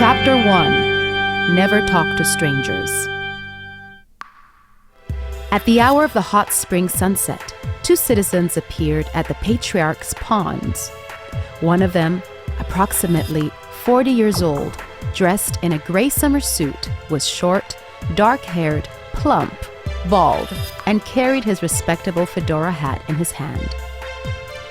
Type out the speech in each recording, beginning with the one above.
Chapter 1. Never Talk to Strangers. At the hour of the hot spring sunset, two citizens appeared at the patriarch's ponds. One of them, approximately 40 years old, dressed in a gray summer suit, was short, dark-haired, plump, bald, and carried his respectable fedora hat in his hand.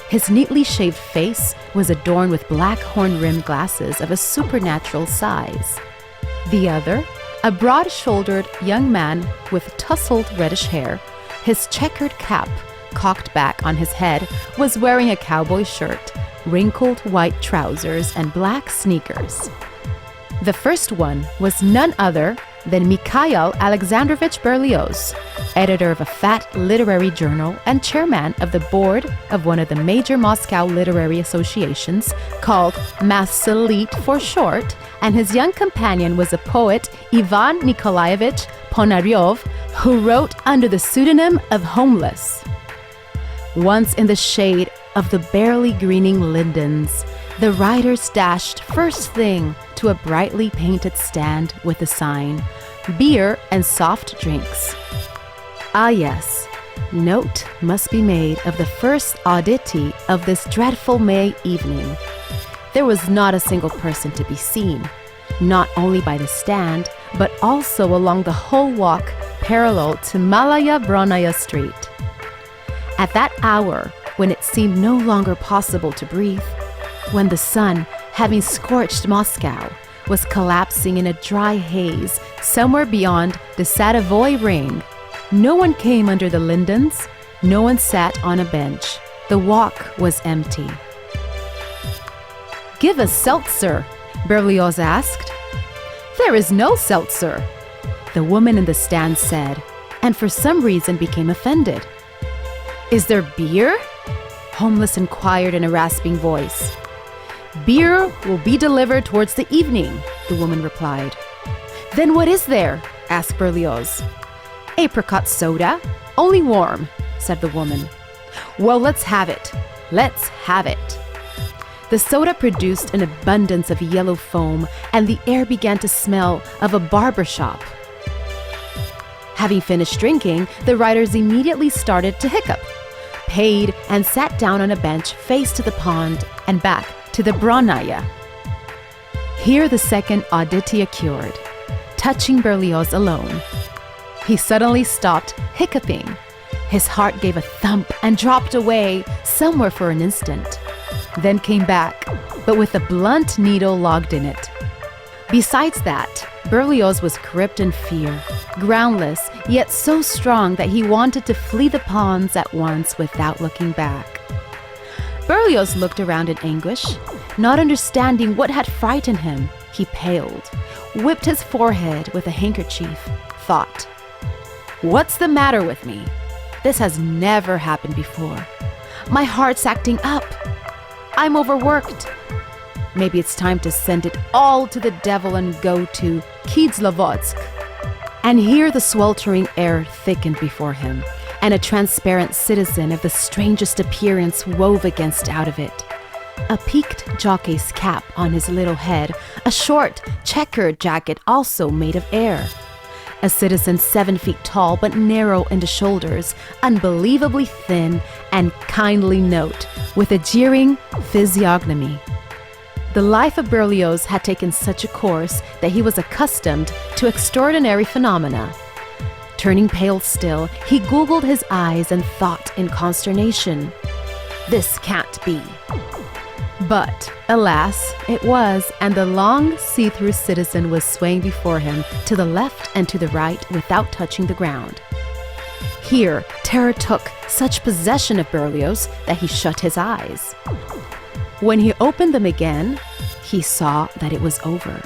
His neatly shaved face was adorned with black horn-rimmed glasses of a supernatural size. The other, a broad-shouldered young man with tousled reddish hair, his checkered cap cocked back on his head, was wearing a cowboy shirt, wrinkled white trousers, and black sneakers. The first one was none other than Mikhail Alexandrovich Berlioz, editor of a fat literary journal and chairman of the board of one of the major Moscow literary associations, called Massalit for short, and his young companion was a poet, Ivan Nikolaevich Ponaryov, who wrote under the pseudonym of Homeless. Once in the shade of the barely greening lindens, the riders dashed first thing to a brightly painted stand with the sign, "Beer and soft drinks." Ah yes, note must be made of the first oddity of this dreadful May evening. There was not a single person to be seen, not only by the stand, but also along the whole walk parallel to Malaya Bronaya Street. At that hour, when it seemed no longer possible to breathe, when the sun, having scorched Moscow, was collapsing in a dry haze somewhere beyond the Sadavoy Ring, no one came under the lindens, no one sat on a bench. The walk was empty. "Give us seltzer," Berlioz asked. "There is no seltzer," the woman in the stand said, and for some reason became offended. "Is there beer?" Homeless inquired in a rasping voice. "Beer will be delivered towards the evening," the woman replied. "Then what is there?" asked Berlioz. "Apricot soda, only warm," said the woman. "Well, let's have it. Let's have it." The soda produced an abundance of yellow foam, and the air began to smell of a barber shop. Having finished drinking, the riders immediately started to hiccup, paid, and sat down on a bench face to the pond and back to the Bronaya. Here the second oddity occurred, touching Berlioz alone. He suddenly stopped hiccuping. His heart gave a thump and dropped away somewhere for an instant, then came back, but with a blunt needle logged in it. Besides that, Berlioz was gripped in fear, groundless, yet so strong that he wanted to flee the ponds at once without looking back. Berlioz looked around in anguish, not understanding what had frightened him. He paled, whipped his forehead with a handkerchief, thought, "What's the matter with me? This has never happened before. My heart's acting up. I'm overworked. Maybe it's time to send it all to the devil and go to Kislovodsk." And here the sweltering air thickened before him, and a transparent citizen of the strangest appearance wove against out of it. A peaked jockey's cap on his little head, a short, checkered jacket also made of air. A citizen 7 feet tall but narrow in the shoulders, unbelievably thin and kindly note, with a jeering physiognomy. The life of Berlioz had taken such a course that he was accustomed to extraordinary phenomena. Turning pale still, he Googled his eyes and thought in consternation, "This can't be." But, alas, it was, and the long, see-through citizen was swaying before him to the left and to the right without touching the ground. Here, terror took such possession of Berlioz that he shut his eyes. When he opened them again, he saw that it was over.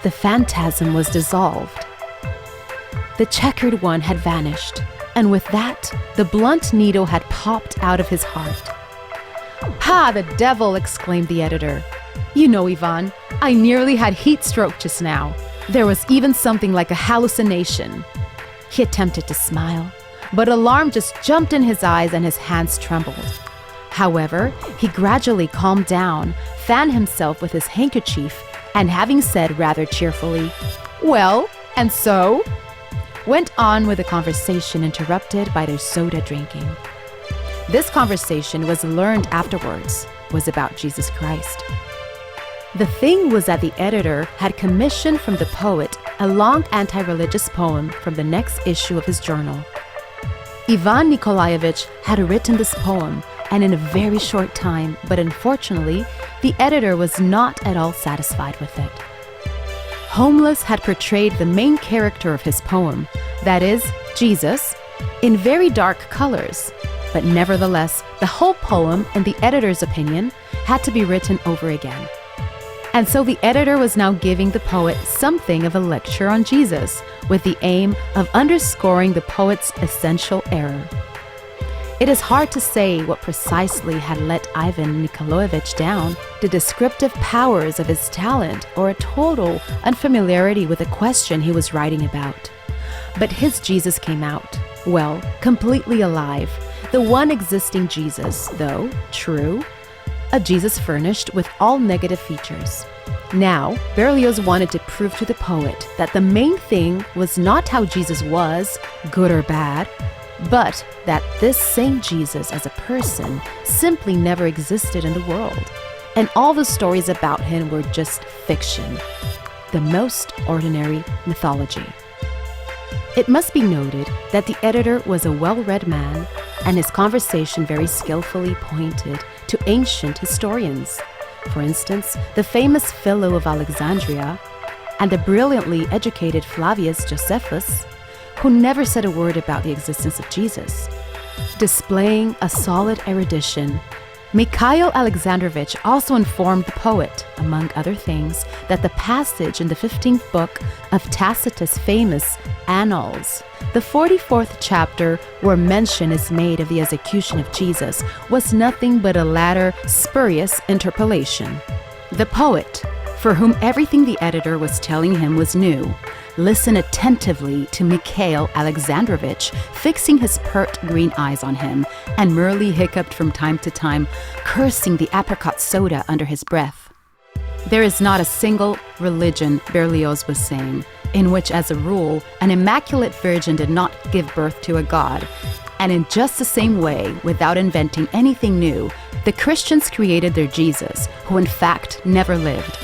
The phantasm was dissolved. The checkered one had vanished, and with that, the blunt needle had popped out of his heart. "Ha, the devil!" exclaimed the editor. "You know, Ivan, I nearly had heat stroke just now. There was even something like a hallucination." He attempted to smile, but alarm just jumped in his eyes and his hands trembled. However, he gradually calmed down, fanned himself with his handkerchief, and having said rather cheerfully, "Well, and so?" went on with a conversation interrupted by their soda drinking. This conversation was learned afterwards, was about Jesus Christ. The thing was that the editor had commissioned from the poet a long anti-religious poem from the next issue of his journal. Ivan Nikolaevich had written this poem, and in a very short time, but unfortunately, the editor was not at all satisfied with it. Homeless had portrayed the main character of his poem, that is, Jesus, in very dark colors, but nevertheless, the whole poem, in the editor's opinion, had to be written over again. And so the editor was now giving the poet something of a lecture on Jesus, with the aim of underscoring the poet's essential error. It is hard to say what precisely had let Ivan Nikolaevich down, the descriptive powers of his talent or a total unfamiliarity with the question he was writing about. But his Jesus came out, well, completely alive, the one existing Jesus, though, true, a Jesus furnished with all negative features. Now, Berlioz wanted to prove to the poet that the main thing was not how Jesus was, good or bad, but that this same Jesus as a person simply never existed in the world, and all the stories about him were just fiction, the most ordinary mythology. It must be noted that the editor was a well-read man, and his conversation very skillfully pointed to ancient historians. For instance, the famous Philo of Alexandria and the brilliantly educated Flavius Josephus, who never said a word about the existence of Jesus. Displaying a solid erudition, Mikhail Alexandrovich also informed the poet, among other things, that the passage in the 15th book of Tacitus' famous Annals, the 44th chapter where mention is made of the execution of Jesus, was nothing but a latter spurious interpolation. The poet, for whom everything the editor was telling him was new, listened attentively to Mikhail Alexandrovich, fixing his pert green eyes on him, and merely hiccuped from time to time, cursing the apricot soda under his breath. There is not a single religion, Berlioz was saying, in which, as a rule, an immaculate virgin did not give birth to a god. And in just the same way, without inventing anything new, the Christians created their Jesus, who in fact never lived.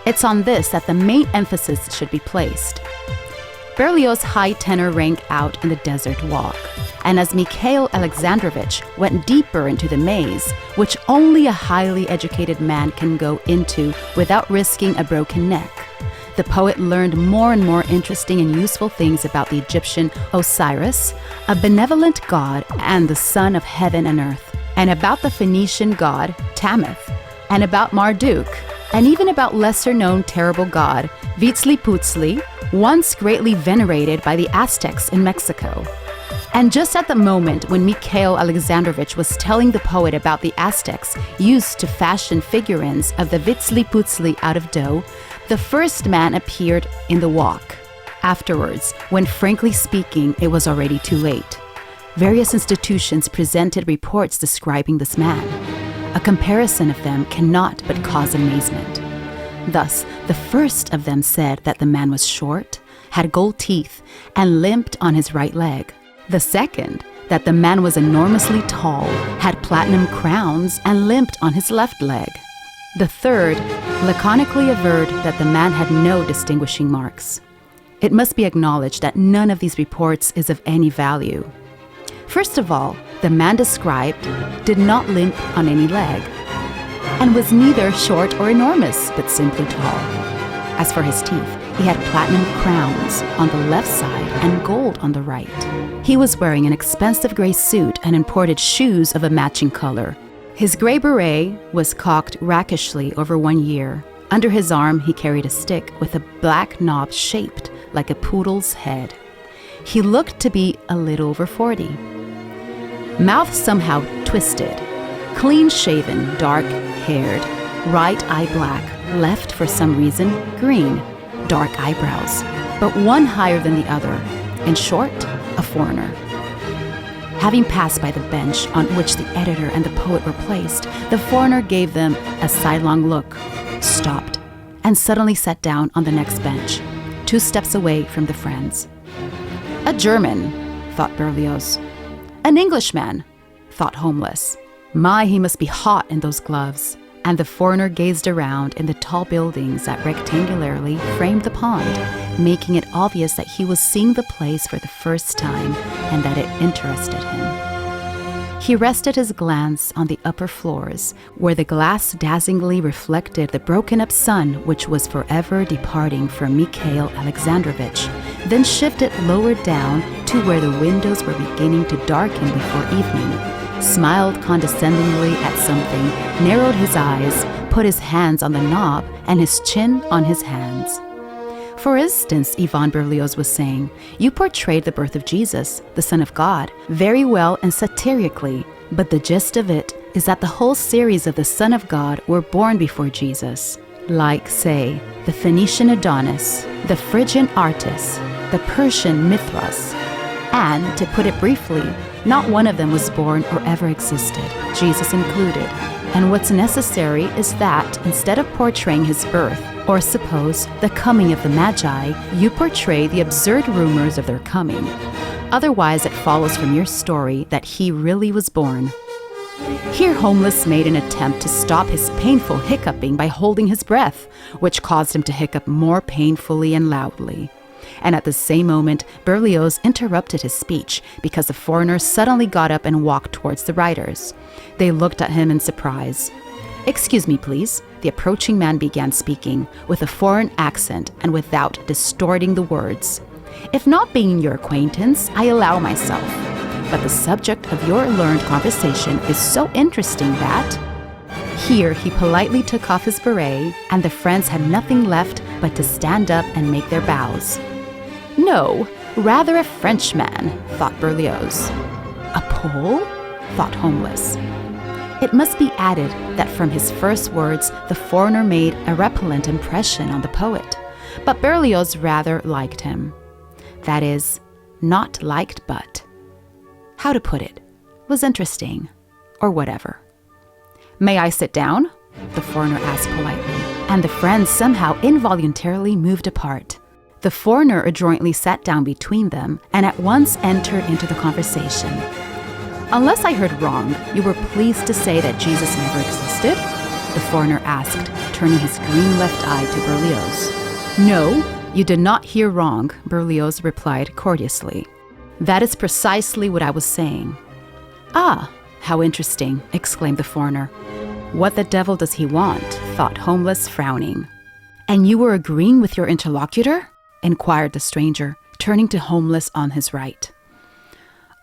It's on this that the main emphasis should be placed. Berlioz's high tenor rang out in the desert walk, and as Mikhail Alexandrovich went deeper into the maze, which only a highly educated man can go into without risking a broken neck, the poet learned more and more interesting and useful things about the Egyptian Osiris, a benevolent god and the son of heaven and earth, and about the Phoenician god Tamith, and about Marduk, and even about lesser-known terrible god Huitzilopochtli, once greatly venerated by the Aztecs in Mexico. And just at the moment when Mikhail Alexandrovich was telling the poet about the Aztecs used to fashion figurines of the Huitzilopochtli out of dough, the first man appeared in the walk. Afterwards, when frankly speaking, it was already too late. Various institutions presented reports describing this man. A comparison of them cannot but cause amazement. Thus, the first of them said that the man was short, had gold teeth, and limped on his right leg. The second, that the man was enormously tall, had platinum crowns, and limped on his left leg. The third laconically averred that the man had no distinguishing marks. It must be acknowledged that none of these reports is of any value. First of all, the man described did not limp on any leg, and was neither short or enormous, but simply tall. As for his teeth, he had platinum crowns on the left side and gold on the right. He was wearing an expensive gray suit and imported shoes of a matching color. His gray beret was cocked rakishly over one ear. Under his arm, he carried a stick with a black knob shaped like a poodle's head. He looked to be a little over 40. Mouth somehow twisted, clean-shaven, dark-haired, right eye black, left for some reason green, dark eyebrows, but one higher than the other. In short, a foreigner. Having passed by the bench on which the editor and the poet were placed, the foreigner gave them a sidelong look, stopped, and suddenly sat down on the next bench, 2 steps away from the friends. A German, thought Berlioz. An Englishman, thought Homeless. My, he must be hot in those gloves. And the foreigner gazed around in the tall buildings that rectangularly framed the pond, making it obvious that he was seeing the place for the first time and that it interested him. He rested his glance on the upper floors, where the glass dazzlingly reflected the broken-up sun which was forever departing from Mikhail Alexandrovich, then shifted lower down to where the windows were beginning to darken before evening, smiled condescendingly at something, narrowed his eyes, put his hands on the knob and his chin on his hands. For instance, Ivan Berlioz was saying, you portrayed the birth of Jesus, the Son of God, very well and satirically, but the gist of it is that the whole series of the Son of God were born before Jesus, like, say, the Phoenician Adonis, the Phrygian Artis, the Persian Mithras, and, to put it briefly, not one of them was born or ever existed, Jesus included. And what's necessary is that, instead of portraying his birth, or suppose the coming of the Magi, you portray the absurd rumors of their coming. Otherwise, it follows from your story that he really was born. Here Homeless made an attempt to stop his painful hiccuping by holding his breath, which caused him to hiccup more painfully and loudly. And at the same moment, Berlioz interrupted his speech because the foreigner suddenly got up and walked towards the writers. They looked at him in surprise. "Excuse me, please," the approaching man began speaking, with a foreign accent and without distorting the words. "If not being your acquaintance, I allow myself. But the subject of your learned conversation is so interesting that..." Here he politely took off his beret, and the friends had nothing left but to stand up and make their bows. "No, rather a Frenchman," thought Berlioz. "A Pole?" thought Homeless. It must be added that from his first words, the foreigner made a repellent impression on the poet, but Berlioz rather liked him. That is, not liked but, how to put it, was interesting, or whatever. "May I sit down?" the foreigner asked politely, and the friends somehow involuntarily moved apart. The foreigner adroitly sat down between them and at once entered into the conversation. "Unless I heard wrong, you were pleased to say that Jesus never existed?" the foreigner asked, turning his green left eye to Berlioz. "No, you did not hear wrong," Berlioz replied courteously. "That is precisely what I was saying." "Ah, how interesting," exclaimed the foreigner. "What the devil does he want?" thought Homeless, frowning. "And you were agreeing with your interlocutor?" inquired the stranger, turning to Homeless on his right.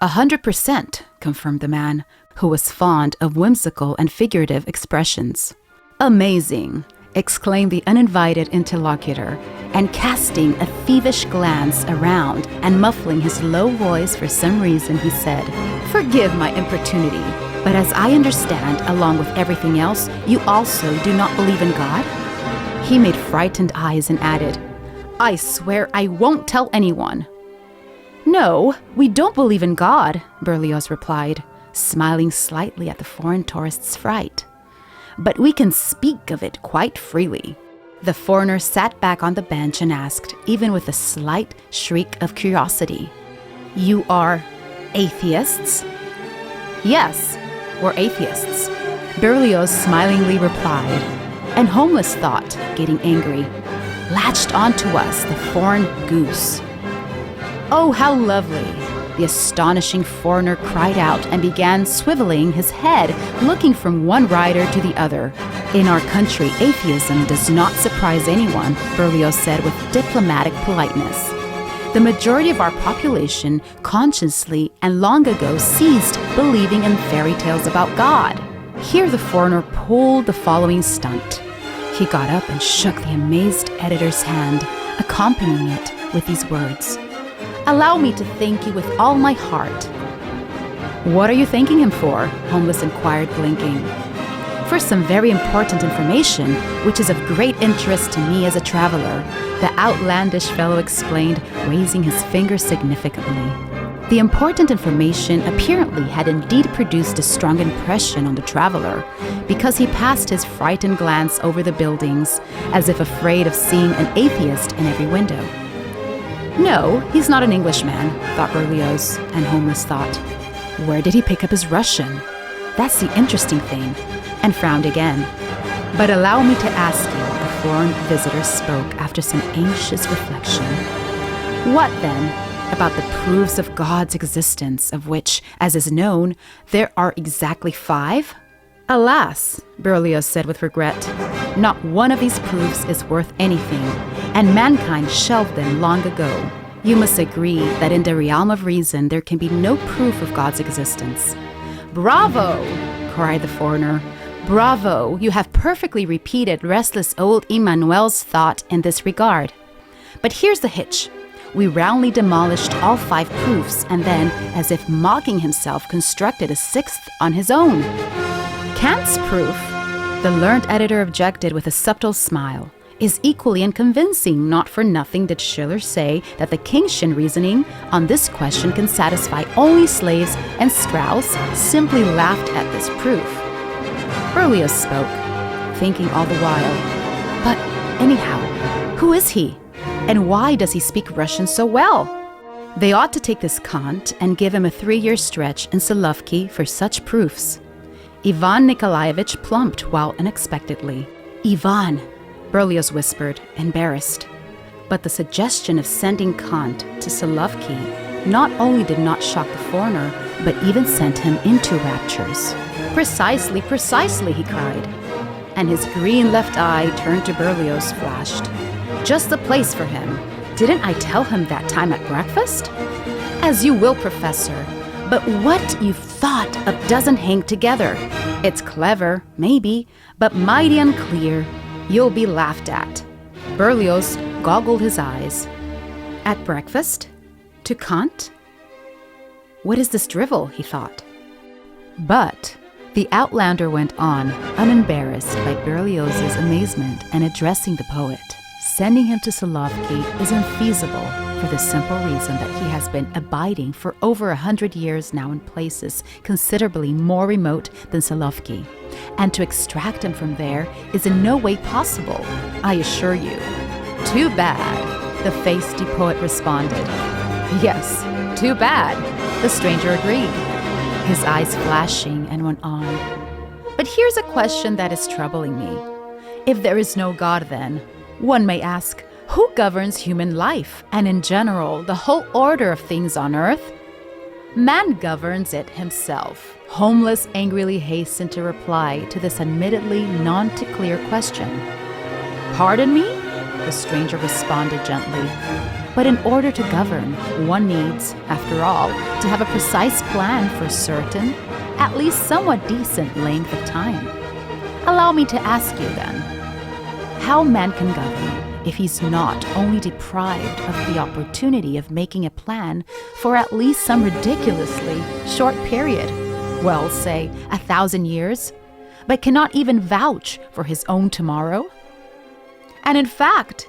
100%, confirmed the man, who was fond of whimsical and figurative expressions. "Amazing," exclaimed the uninvited interlocutor, and casting a thievish glance around and muffling his low voice for some reason, he said, "Forgive my importunity, but as I understand, along with everything else, you also do not believe in God?" He made frightened eyes and added, "I swear I won't tell anyone." "No, we don't believe in God," Berlioz replied, smiling slightly at the foreign tourist's fright. "But we can speak of it quite freely." The foreigner sat back on the bench and asked, even with a slight shriek of curiosity, "You are atheists?" "Yes, we're atheists," Berlioz smilingly replied, and Homeless thought, getting angry, "Latched onto us, the foreign goose." "Oh, how lovely!" the astonishing foreigner cried out and began swiveling his head, looking from one rider to the other. "In our country, atheism does not surprise anyone," Berlioz said with diplomatic politeness. "The majority of our population consciously and long ago ceased believing in fairy tales about God." Here the foreigner pulled the following stunt. He got up and shook the amazed editor's hand, accompanying it with these words, "Allow me to thank you with all my heart." "What are you thanking him for?" Homeless inquired, blinking. "For some very important information, which is of great interest to me as a traveler," the outlandish fellow explained, raising his finger significantly. The important information apparently had indeed produced a strong impression on the traveler, because he passed his frightened glance over the buildings, as if afraid of seeing an atheist in every window. No, he's not an Englishman, thought Berlioz, and Holmes thought, where did he pick up his Russian? That's the interesting thing, and frowned again. But allow me to ask you, the foreign visitor spoke after some anxious reflection. What then about the proofs of God's existence, of which, as is known, there are exactly 5? Alas, Berlioz said with regret, not one of these proofs is worth anything, and mankind shelved them long ago. You must agree that in the realm of reason there can be no proof of God's existence. Bravo! Cried the foreigner. Bravo! You have perfectly repeated restless old Emmanuel's thought in this regard. But here's the hitch. We roundly demolished all 5 proofs, and then, as if mocking himself, constructed a 6th on his own. Kant's proof, the learned editor objected with a subtle smile, is equally unconvincing. Not for nothing did Schiller say that the Kanttian reasoning on this question can satisfy only slaves, and Strauss simply laughed at this proof. Berlioz spoke, thinking all the while, but anyhow, who is he? And why does he speak Russian so well? They ought to take this Kant and give him a 3-year stretch in Solovki for such proofs. Ivan Nikolaevich plumped while unexpectedly. Ivan, Berlioz whispered, embarrassed. But the suggestion of sending Kant to Solovki not only did not shock the foreigner, but even sent him into raptures. Precisely, precisely, he cried. And his green left eye turned to Berlioz flashed. Just the place for him. Didn't I tell him that time at breakfast? As you will, Professor. But what you've thought of doesn't hang together. It's clever, maybe, but mighty unclear. You'll be laughed at. Berlioz goggled his eyes. At breakfast? To Kant? What is this drivel, he thought. But the outlander went on, unembarrassed by Berlioz's amazement, and addressing the poet. Sending him to Solovki is unfeasible for the simple reason that he has been abiding for over 100 years now in places considerably more remote than Solovki, and to extract him from there is in no way possible, I assure you. Too bad, the feisty poet responded. Yes, too bad, the stranger agreed, his eyes flashing, and went on. But here's a question that is troubling me. If there is no God, then, one may ask, who governs human life, and in general, the whole order of things on earth? Man governs it himself. Holmes angrily hastened to reply to this admittedly none-too-clear question. Pardon me? The stranger responded gently. But in order to govern, one needs, after all, to have a precise plan for certain, at least somewhat decent length of time. Allow me to ask you then, how man can govern if he's not only deprived of the opportunity of making a plan for at least some ridiculously short period, well, say 1,000 years, but cannot even vouch for his own tomorrow? And in fact,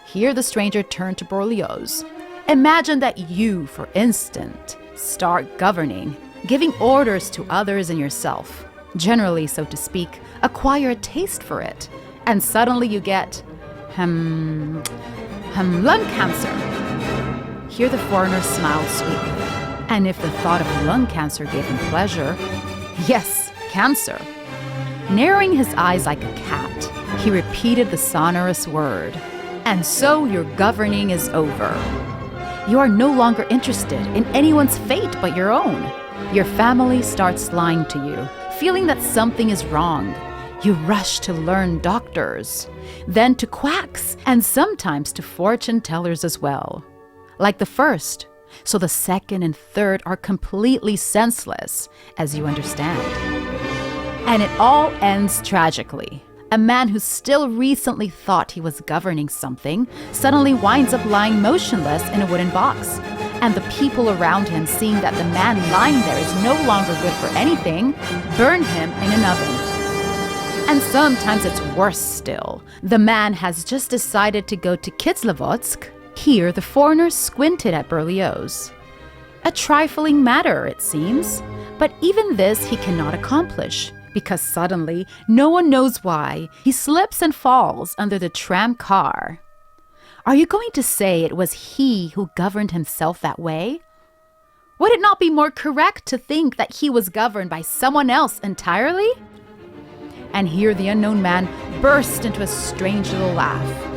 here the stranger turned to Berlioz. Imagine that you, for instance, start governing, giving orders to others and yourself, generally, so to speak, acquire a taste for it, and suddenly you get, lung cancer. Here the foreigner smiled sweetly. And if the thought of lung cancer gave him pleasure, yes, cancer. Narrowing his eyes like a cat, he repeated the sonorous word. And so your governing is over. You are no longer interested in anyone's fate but your own. Your family starts lying to you, feeling that something is wrong. You rush to learn doctors, then to quacks, and sometimes to fortune tellers as well. Like the first, so the second and third are completely senseless, as you understand. And it all ends tragically. A man who still recently thought he was governing something suddenly winds up lying motionless in a wooden box. And the people around him, seeing that the man lying there is no longer good for anything, burn him in an oven. And sometimes it's worse still. The man has just decided to go to Kislovodsk. Here, the foreigner squinted at Berlioz. A trifling matter, it seems, but even this he cannot accomplish, because suddenly, no one knows why, he slips and falls under the tram car. Are you going to say it was he who governed himself that way? Would it not be more correct to think that he was governed by someone else entirely? And here the unknown man burst into a strange little laugh.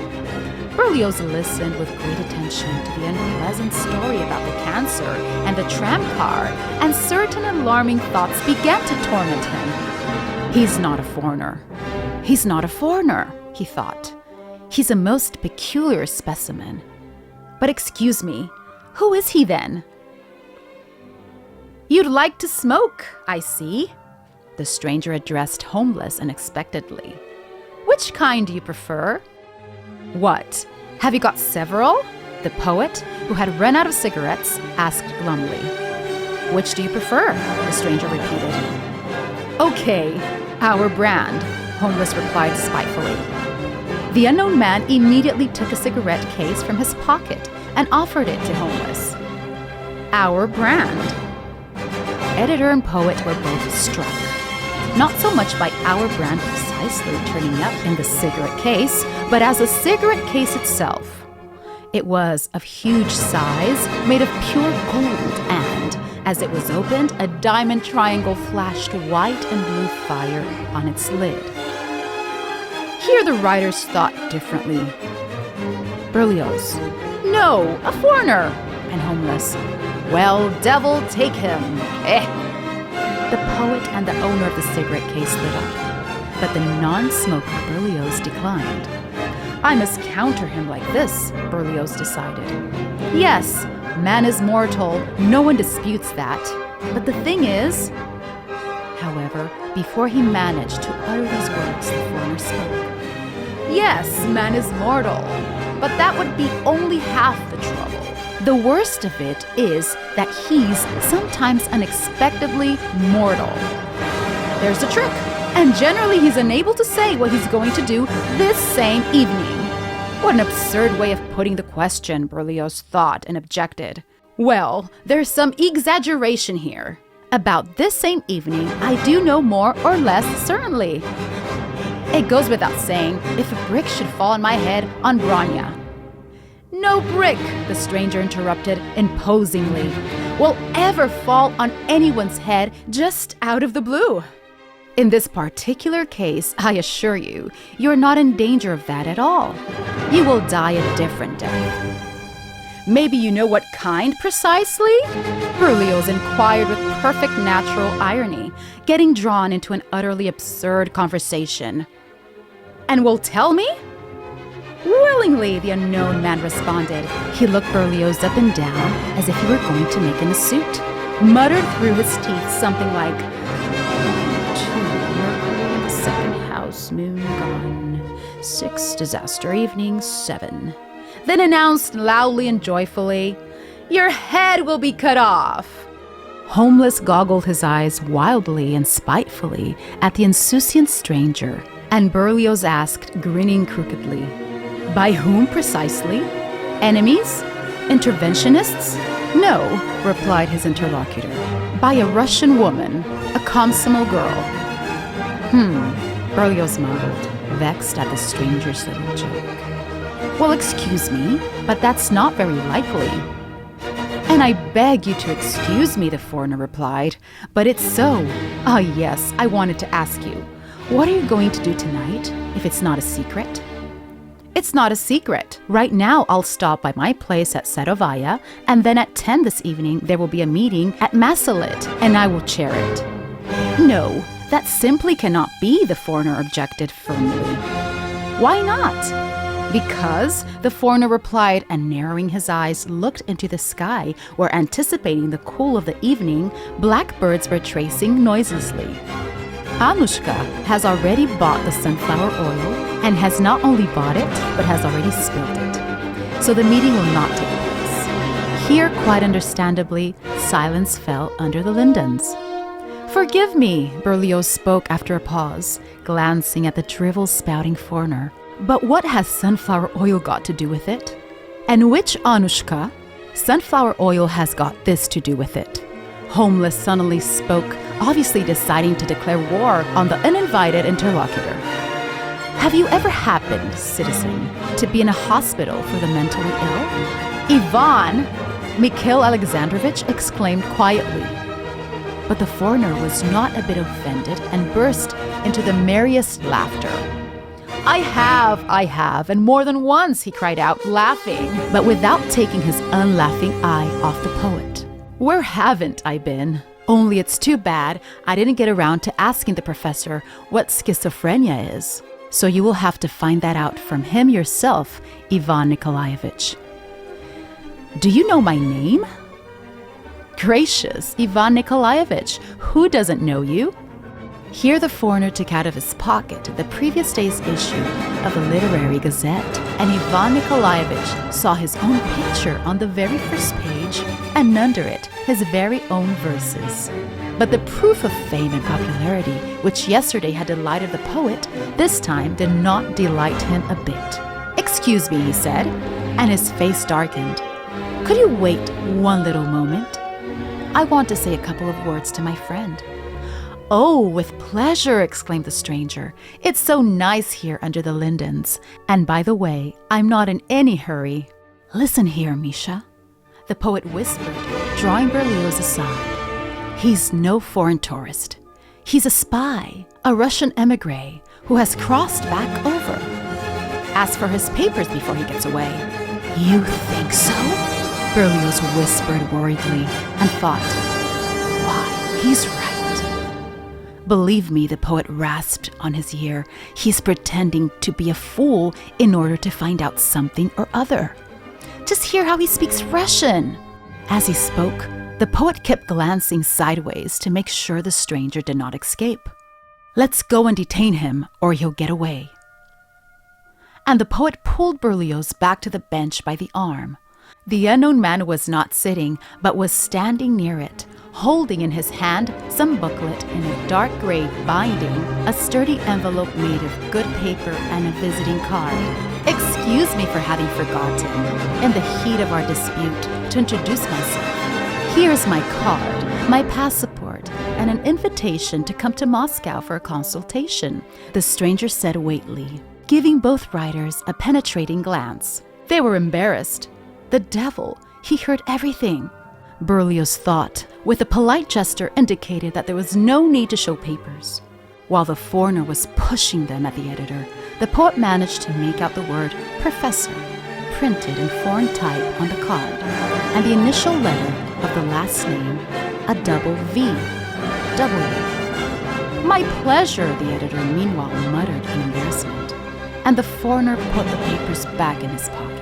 Berlioz listened with great attention to the unpleasant story about the cancer and the tram car, and certain alarming thoughts began to torment him. He's not a foreigner. He's not a foreigner, he thought. He's a most peculiar specimen. But excuse me, who is he then? You'd like to smoke, I see. The stranger addressed Homeless unexpectedly. Which kind do you prefer? What? Have you got several? The poet, who had run out of cigarettes, asked glumly. Which do you prefer? The stranger repeated. Okay, our brand, Homeless replied spitefully. The unknown man immediately took a cigarette case from his pocket and offered it to Homeless. Our brand. Editor and poet were both struck. Not so much by our brand precisely turning up in the cigarette case, but as a cigarette case itself. It was of huge size, made of pure gold, and, as it was opened, a diamond triangle flashed white and blue fire on its lid. Here the writers thought differently. Berlioz, no, a foreigner, and Homeless, well, devil take him, The poet and the owner of the cigarette case lit up, but the non-smoker Berlioz declined. I must counter him like this, Berlioz decided. Yes, man is mortal, no one disputes that. But the thing is... However, before he managed to utter these words, the foreigner spoke. Yes, man is mortal, but that would be only half the trouble. The worst of it is that he's sometimes unexpectedly mortal. There's the trick. And generally he's unable to say what he's going to do this same evening. What an absurd way of putting the question, Berlioz thought and objected. Well, there's some exaggeration here. About this same evening, I do know more or less certainly. It goes without saying, if a brick should fall on my head on Branya. No brick, the stranger interrupted imposingly, will ever fall on anyone's head just out of the blue. In this particular case, I assure you, you're not in danger of that at all. You will die a different death. Maybe you know what kind precisely? Berlioz inquired with perfect natural irony, getting drawn into an utterly absurd conversation. And will tell me? Willingly, the unknown man responded. He looked Berlioz up and down as if he were going to make him a suit, muttered through his teeth something like, 2 Mercury in the second house, moon gone, 6 disaster evening, 7. Then announced loudly and joyfully, your head will be cut off. Homeless goggled his eyes wildly and spitefully at the insouciant stranger, and Berlioz asked, grinning crookedly, by whom precisely? Enemies? Interventionists? No, replied his interlocutor. By a Russian woman, a Komsomol girl. Berlioz mumbled, vexed at the stranger's little joke. Well, excuse me, but that's not very likely. And I beg you to excuse me, the foreigner replied, but it's so. Ah, yes, I wanted to ask you, what are you going to do tonight, if it's not a secret? It's not a secret. Right now, I'll stop by my place at Sadovaya, and then at 10 this evening, there will be a meeting at Masalit, and I will chair it. No, that simply cannot be, the foreigner objected firmly. Why not? Because, the foreigner replied, and narrowing his eyes, looked into the sky, where, anticipating the cool of the evening, blackbirds were tracing noiselessly. Anushka has already bought the sunflower oil, and has not only bought it, but has already spilled it. So the meeting will not take place. Here, quite understandably, silence fell under the lindens. Forgive me, Berlioz spoke after a pause, glancing at the drivel-spouting foreigner. But what has sunflower oil got to do with it? And which Anushka? Sunflower oil has got this to do with it. Holmes suddenly spoke, obviously deciding to declare war on the uninvited interlocutor. Have you ever happened, citizen, to be in a hospital for the mentally ill? Ivan, Mikhail Alexandrovich exclaimed quietly. But the foreigner was not a bit offended and burst into the merriest laughter. I have, and more than once, he cried out, laughing, but without taking his unlaughing eye off the poet. Where haven't I been? Only it's too bad I didn't get around to asking the professor what schizophrenia is. So you will have to find that out from him yourself, Ivan Nikolaevich. Do you know my name? Gracious, Ivan Nikolaevich, who doesn't know you? Here the foreigner took out of his pocket the previous day's issue of a literary gazette, and Ivan Nikolaevich saw his own picture on the very first page, and under it his very own verses. But the proof of fame and popularity, which yesterday had delighted the poet, this time did not delight him a bit. Excuse me, he said, and his face darkened. Could you wait one little moment? I want to say a couple of words to my friend. Oh, with pleasure, exclaimed the stranger. It's so nice here under the lindens. And by the way, I'm not in any hurry. Listen here, Misha, the poet whispered, drawing Berlioz aside. He's no foreign tourist. He's a spy, a Russian emigre who has crossed back over. Ask for his papers before he gets away. You think so? Berlioz whispered worriedly and thought, why, he's right. Believe me, the poet rasped on his ear, he's pretending to be a fool in order to find out something or other. Just hear how he speaks Russian. As he spoke, the poet kept glancing sideways to make sure the stranger did not escape. Let's go and detain him, or he'll get away. And the poet pulled Berlioz back to the bench by the arm. The unknown man was not sitting, but was standing near it, holding in his hand some booklet in a dark gray binding, a sturdy envelope made of good paper, and a visiting card. Excuse me for having forgotten, in the heat of our dispute, to introduce myself. Here's my card, my passport, and an invitation to come to Moscow for a consultation, the stranger said weightily, giving both writers a penetrating glance. They were embarrassed. The devil, he heard everything. Berlioz thought, with a polite gesture, indicated that there was no need to show papers. While the foreigner was pushing them at the editor, the poet managed to make out the word professor, printed in foreign type on the card, and the initial letter of the last name, a double V, W. My pleasure, the editor meanwhile muttered in embarrassment, and the foreigner put the papers back in his pocket.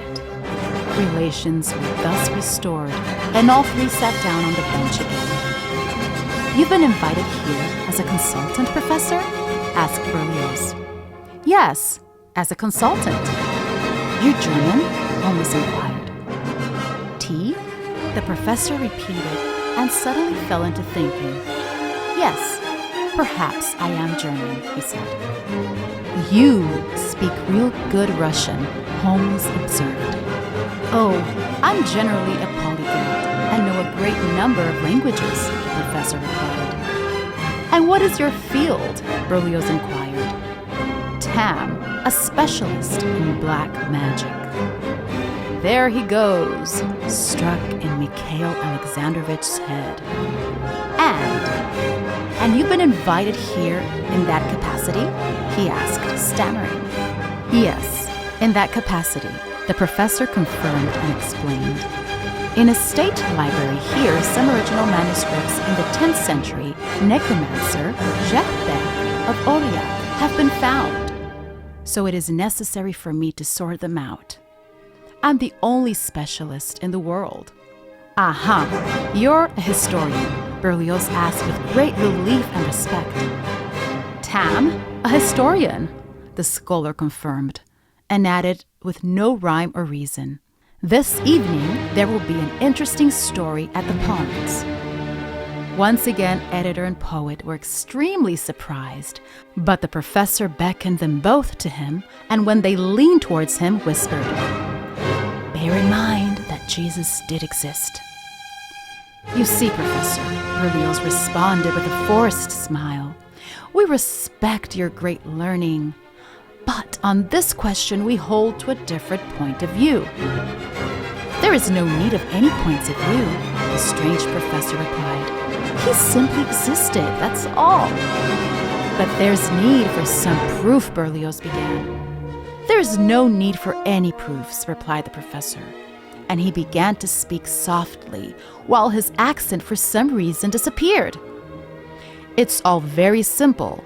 Relations were thus restored, and all three sat down on the bench again. You've been invited here as a consultant, Professor? Asked Berlioz. Yes, as a consultant. You're German? Holmes inquired. Tea? The professor repeated, and suddenly fell into thinking. Yes, perhaps I am German, he said. You speak real good Russian, Holmes observed. Oh, I'm generally a polyglot and know a great number of languages, the professor replied. And what is your field? Berlioz inquired. Tam, a specialist in black magic. There he goes, struck in Mikhail Alexandrovich's head. And you've been invited here in that capacity? He asked, stammering. Yes, in that capacity, the professor confirmed and explained. In a state library here, some original manuscripts in the 10th century necromancer Jacques of Audiobook have been found. So it is necessary for me to sort them out. I'm the only specialist in the world. Aha, you're a historian, Berlioz asked with great relief and respect. Tam, a historian, the scholar confirmed, and added with no rhyme or reason. This evening, there will be an interesting story at the Ponds. Once again, editor and poet were extremely surprised, but the professor beckoned them both to him, and when they leaned towards him, whispered, Bear in mind that Jesus did exist. You see, Professor, Berlioz responded with a forced smile, we respect your great learning, but on this question we hold to a different point of view. There is no need of any points of view, the strange professor replied. He simply existed, that's all. But there's need for some proof, Berlioz began. There's no need for any proofs, replied the professor. And he began to speak softly, while his accent for some reason disappeared. It's all very simple.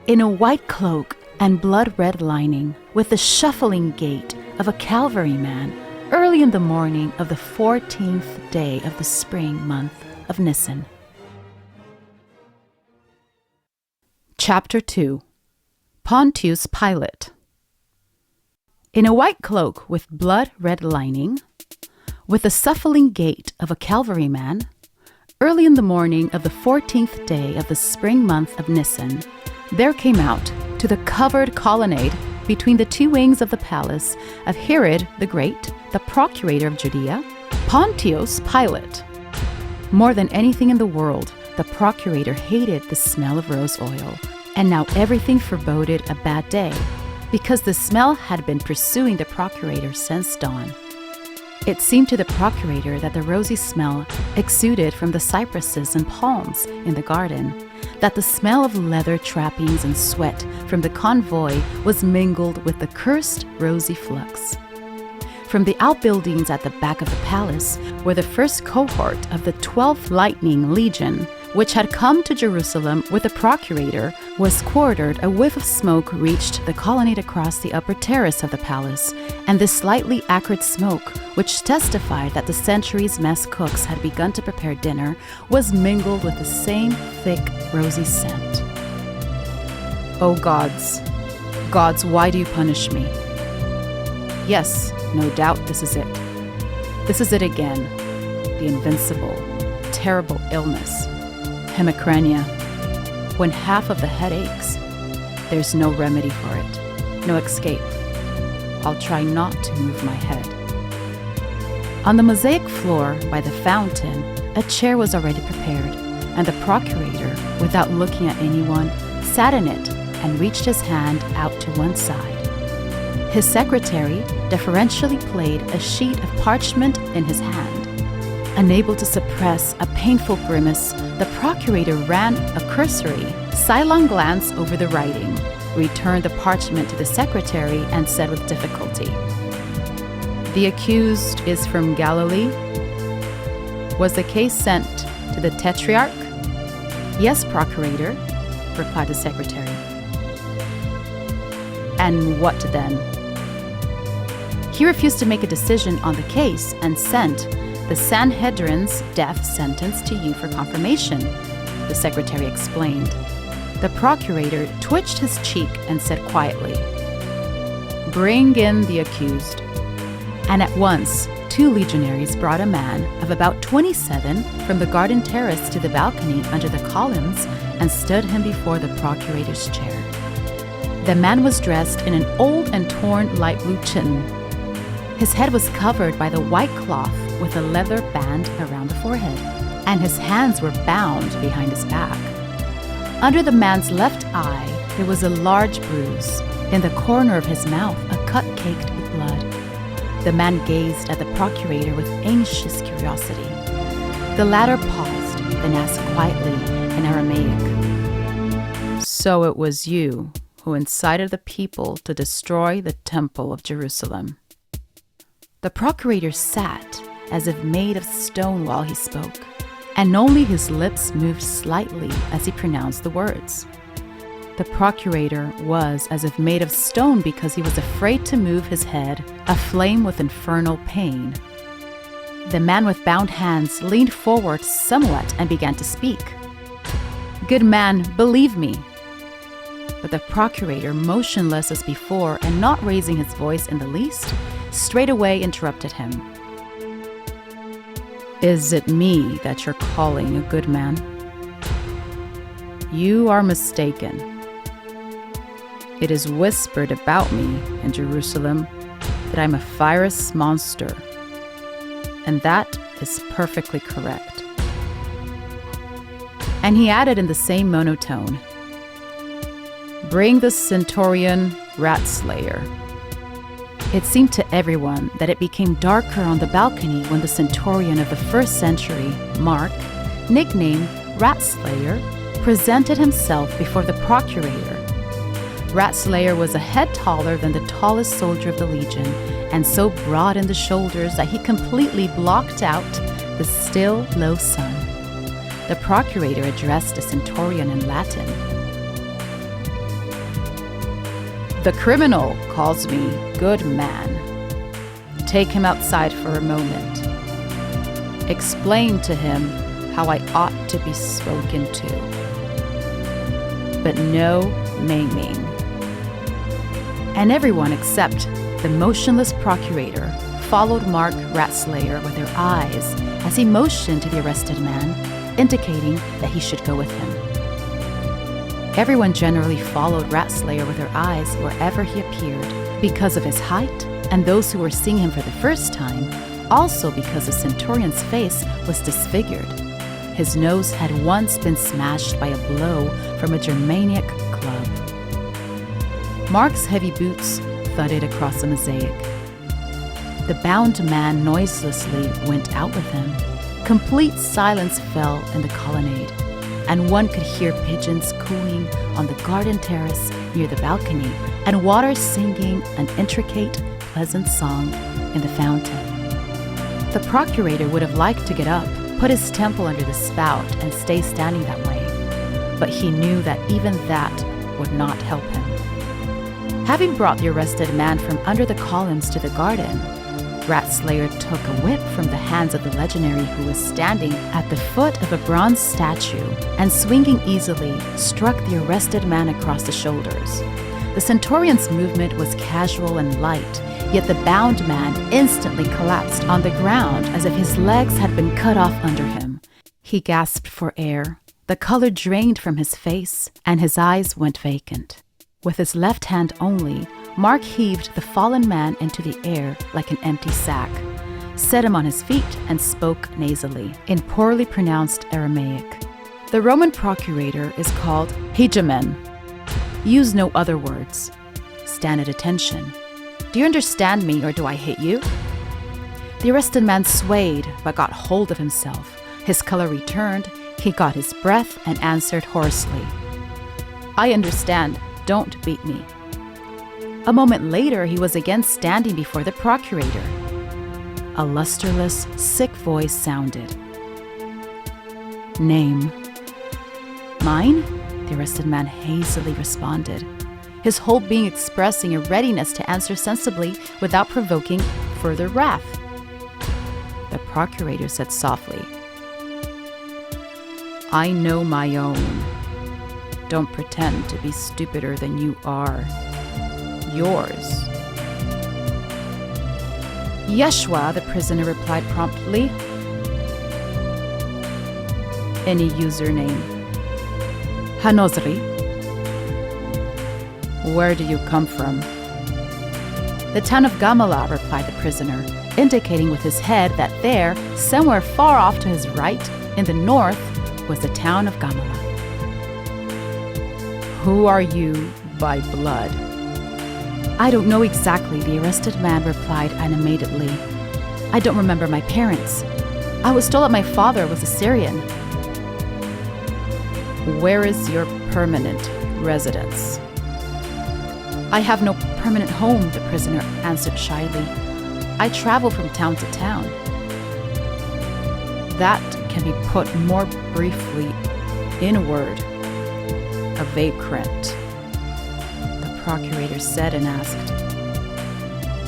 In a white cloak and blood-red lining, with the shuffling gait of a cavalryman, early in the morning of the 14th day of the spring month of Nisan. Chapter 2. Pontius Pilate. In a white cloak with blood-red lining, with the shuffling gait of a cavalryman, early in the morning of the 14th day of the spring month of Nisan, there came out to the covered colonnade between the two wings of the palace of Herod the Great, the procurator of Judea, Pontius Pilate. More than anything in the world, the procurator hated the smell of rose oil, and now everything foreboded a bad day, because the smell had been pursuing the procurator since dawn. It seemed to the procurator that the rosy smell exuded from the cypresses and palms in the garden, that the smell of leather trappings and sweat from the convoy was mingled with the cursed rosy flux. From the outbuildings at the back of the palace, where the first cohort of the 12th Lightning Legion, which had come to Jerusalem with the procurator, was quartered, a whiff of smoke reached the colonnade across the upper terrace of the palace, and this slightly acrid smoke, which testified that the century's mess cooks had begun to prepare dinner, was mingled with the same thick, rosy scent. O gods, gods, why do you punish me? Yes, no doubt this is it. This is it again, the invincible, terrible illness. Hemicrania. When half of the head aches, there's no remedy for it, no escape. I'll try not to move my head. On the mosaic floor by the fountain, a chair was already prepared, and the procurator, without looking at anyone, sat in it and reached his hand out to one side. His secretary deferentially played a sheet of parchment in his hand. Unable to suppress a painful grimace, the procurator ran a cursory, sidelong glance over the writing, returned the parchment to the secretary, and said with difficulty, "The accused is from Galilee? Was the case sent to the Tetrarch?" "Yes, procurator," replied the secretary. "And what then?" "He refused to make a decision on the case and sent the Sanhedrin's death sentence to you for confirmation," the secretary explained. The procurator twitched his cheek and said quietly, "Bring in the accused." And at once, 2 legionaries brought a man of about 27 from the garden terrace to the balcony under the columns and stood him before the procurator's chair. The man was dressed in an old and torn light blue chiton. His head was covered by the white cloth with a leather band around the forehead, and his hands were bound behind his back. Under the man's left eye, there was a large bruise. In the corner of his mouth, a cut caked with blood. The man gazed at the procurator with anxious curiosity. The latter paused, then asked quietly in Aramaic, "So it was you who incited the people to destroy the temple of Jerusalem?" The procurator sat as if made of stone while he spoke, and only his lips moved slightly as he pronounced the words. The procurator was as if made of stone because he was afraid to move his head, aflame with infernal pain. The man with bound hands leaned forward somewhat and began to speak. "Good man, believe me." But the procurator, motionless as before and not raising his voice in the least, straightway interrupted him. "Is it me that you're calling a good man? You are mistaken. It is whispered about me in Jerusalem that I'm a fierce monster, and that is perfectly correct." And he added in the same monotone, "Bring the centurion rat slayer." It seemed to everyone that it became darker on the balcony when the centurion of the 1st century, Mark, nicknamed Rat Slayer, presented himself before the procurator. Rat Slayer was a head taller than the tallest soldier of the legion, and so broad in the shoulders that he completely blocked out the still low sun. The procurator addressed the centurion in Latin. "The criminal calls me good man. Take him outside for a moment. Explain to him how I ought to be spoken to. But no maiming." And everyone except the motionless procurator followed Mark Ratslayer with their eyes as he motioned to the arrested man, indicating that he should go with him. Everyone generally followed Ratslayer with their eyes wherever he appeared, because of his height, and those who were seeing him for the first time, also because the centurion's face was disfigured. His nose had once been smashed by a blow from a Germanic club. Mark's heavy boots thudded across the mosaic. The bound man noiselessly went out with him. Complete silence fell in the colonnade, and one could hear pigeons cooing on the garden terrace near the balcony, and water singing an intricate, pleasant song in the fountain. The procurator would have liked to get up, put his temple under the spout, and stay standing that way, but he knew that even that would not help him. Having brought the arrested man from under the columns to the garden, Ratslayer took a whip from the hands of the legionary who was standing at the foot of a bronze statue and, swinging easily, struck the arrested man across the shoulders. The centurion's movement was casual and light, yet the bound man instantly collapsed on the ground as if his legs had been cut off under him. He gasped for air, the color drained from his face, and his eyes went vacant. With his left hand only, Mark heaved the fallen man into the air like an empty sack, set him on his feet, and spoke nasally, in poorly pronounced Aramaic. The Roman procurator is called hegemon. Use no other words. Stand at attention. Do you understand me, or do I hit you? The arrested man swayed, but got hold of himself. His color returned, he got his breath, and answered hoarsely, "I understand. Don't beat me." A moment later, he was again standing before the procurator. A lusterless, sick voice sounded. "Name." "Mine?" the arrested man hazily responded, his whole being expressing a readiness to answer sensibly without provoking further wrath. The procurator said softly, "I know my own. Don't pretend to be stupider than you are. Yours." "Yeshua," the prisoner replied promptly. "Any username?" "Hanozri." "Where do you come from?" "The town of Gamala," replied the prisoner, indicating with his head that there, somewhere far off to his right, in the north, was the town of Gamala. "Who are you by blood?" "I don't know exactly," the arrested man replied animatedly. "I don't remember my parents. I was told that my father was a Syrian." "Where is your permanent residence?" "I have no permanent home," the prisoner answered shyly. "I travel from town to town." "That can be put more briefly in a word. A vagrant," the procurator said and asked,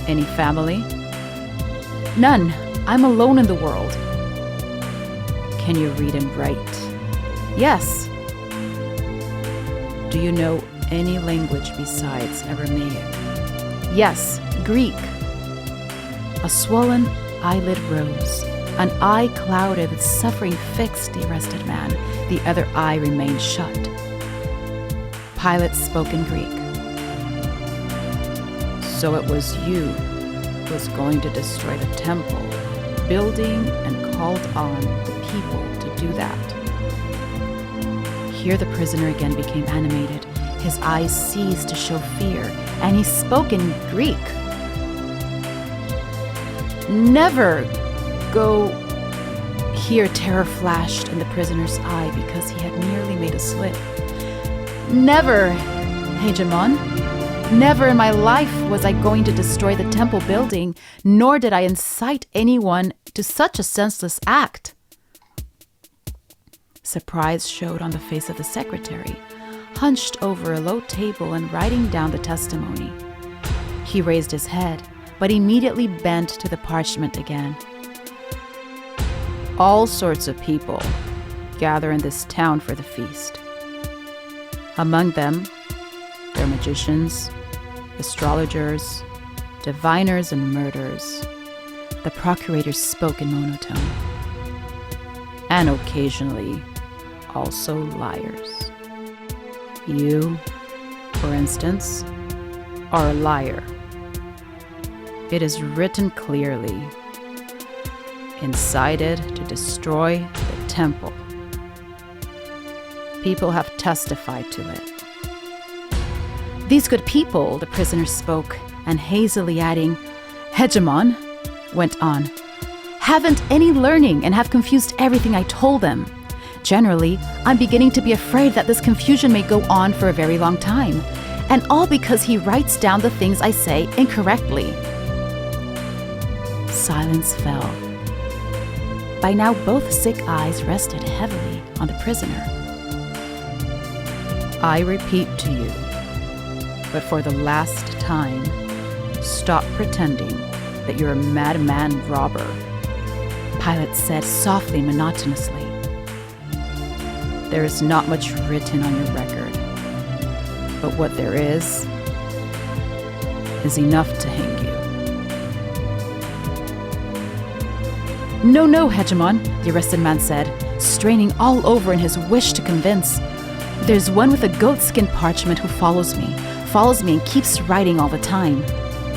"Any family?" "None. I'm alone in the world." "Can you read and write?" "Yes." "Do you know any language besides Aramaic?" "Yes, Greek." A swollen eyelid rose. An eye clouded with suffering fixed the arrested man. The other eye remained shut. Pilate spoke in Greek. "So it was you who was going to destroy the temple building and called on the people to do that. Here the prisoner again became animated. His eyes ceased to show fear, and he spoke in Greek. Never go. Here terror flashed in the prisoner's eye because he had nearly made a slip. Never, Hegemon. Never in my life was I going to destroy the temple building, nor did I incite anyone to such a senseless act. Surprise showed on the face of the secretary, hunched over a low table and writing down the testimony. He raised his head, but immediately bent to the parchment again. All sorts of people gather in this town for the feast. Among them, there are magicians, astrologers, diviners, and murderers. The procurator spoke in monotone. And occasionally, also liars. You, for instance, are a liar. It is written clearly, incited to destroy the temple. People have testified to it. These good people, the prisoner spoke, and hazily adding, Hegemon, went on, haven't any learning and have confused everything I told them. Generally, I'm beginning to be afraid that this confusion may go on for a very long time, and all because he writes down the things I say incorrectly. Silence fell. By now, both sick eyes rested heavily on the prisoner. I repeat to you, but for the last time, stop pretending that you're a madman robber, Pilate said softly and monotonously. There is not much written on your record, but what there is enough to hang you. No, Hegemon, the arrested man said, straining all over in his wish to convince. There's one with a goatskin parchment who follows me and keeps writing all the time.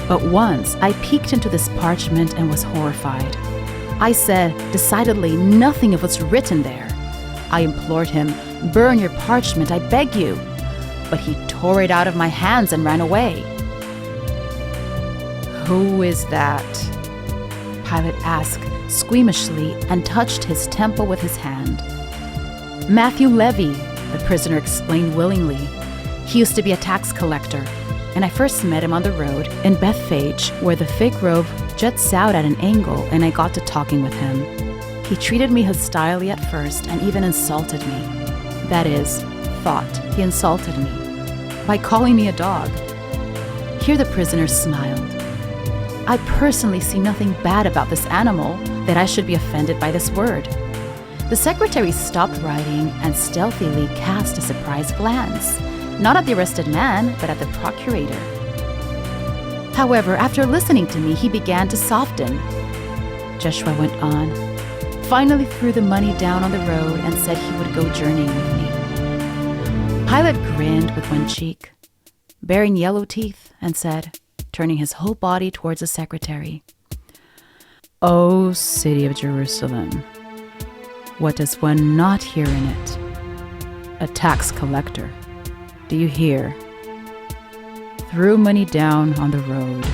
But once I peeked into this parchment and was horrified. I said, decidedly, nothing of what's written there. I implored him, burn your parchment, I beg you. But he tore it out of my hands and ran away. Who is that? Pilate asked squeamishly and touched his temple with his hand. Matthew Levy, the prisoner explained willingly. He used to be a tax collector, and I first met him on the road in Bethphage, where the fig grove juts out at an angle, and I got to talking with him. He treated me hostilely at first and even insulted me. That is, thought he insulted me by calling me a dog. Here the prisoner smiled. I personally see nothing bad about this animal that I should be offended by this word. The secretary stopped writing and stealthily cast a surprised glance, not at the arrested man, but at the procurator. However, after listening to me, he began to soften. Joshua went on, finally threw the money down on the road and said he would go journeying with me. Pilate grinned with one cheek, baring yellow teeth, and said, turning his whole body towards the secretary, O city of Jerusalem, what does one not hear in it? A tax collector, do you hear? Threw money down on the road.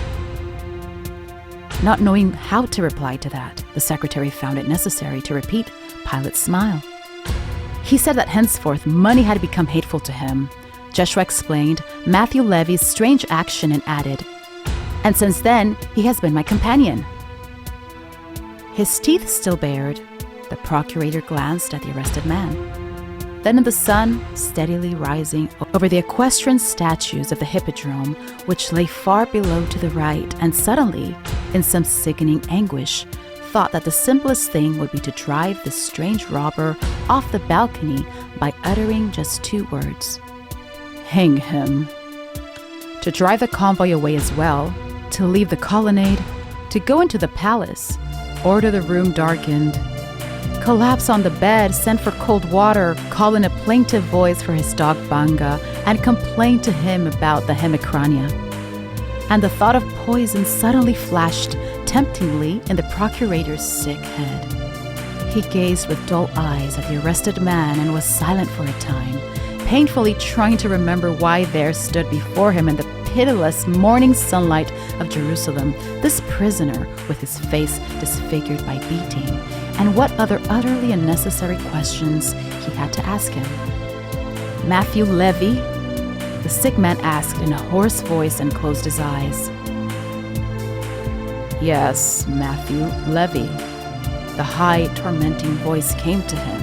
Not knowing how to reply to that, the secretary found it necessary to repeat Pilate's smile. He said that henceforth money had become hateful to him. Joshua explained Matthew Levy's strange action and added, and since then, he has been my companion. His teeth still bared, the procurator glanced at the arrested man. Then in the sun, steadily rising over the equestrian statues of the hippodrome, which lay far below to the right, and suddenly, in some sickening anguish, thought that the simplest thing would be to drive this strange robber off the balcony by uttering just 2 words. Hang him. To drive the convoy away as well, to leave the colonnade, to go into the palace, order the room darkened, collapse on the bed, send for cold water, call in a plaintive voice for his dog Banga, and complain to him about the hemicrania. And the thought of poison suddenly flashed temptingly in the procurator's sick head. He gazed with dull eyes at the arrested man and was silent for a time, painfully trying to remember why there stood before him in the pitiless morning sunlight of Jerusalem this prisoner with his face disfigured by beating, and what other utterly unnecessary questions he had to ask him. "Matthew Levy?" the sick man asked in a hoarse voice and closed his eyes. "Yes, Matthew Levy." The high, tormenting voice came to him.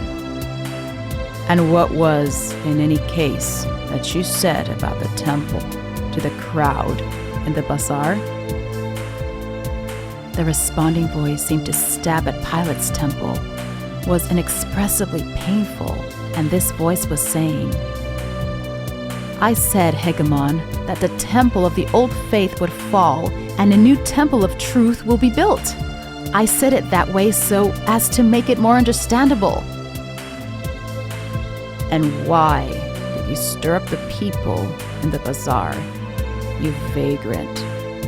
"And what was, in any case, that you said about the temple to the crowd in the bazaar?" The responding voice seemed to stab at Pilate's temple, was inexpressibly painful, and this voice was saying, "I said, Hegemon, that the temple of the old faith would fall and a new temple of truth will be built. I said it that way so as to make it more understandable." "And why did you stir up the people in the bazaar, you vagrant,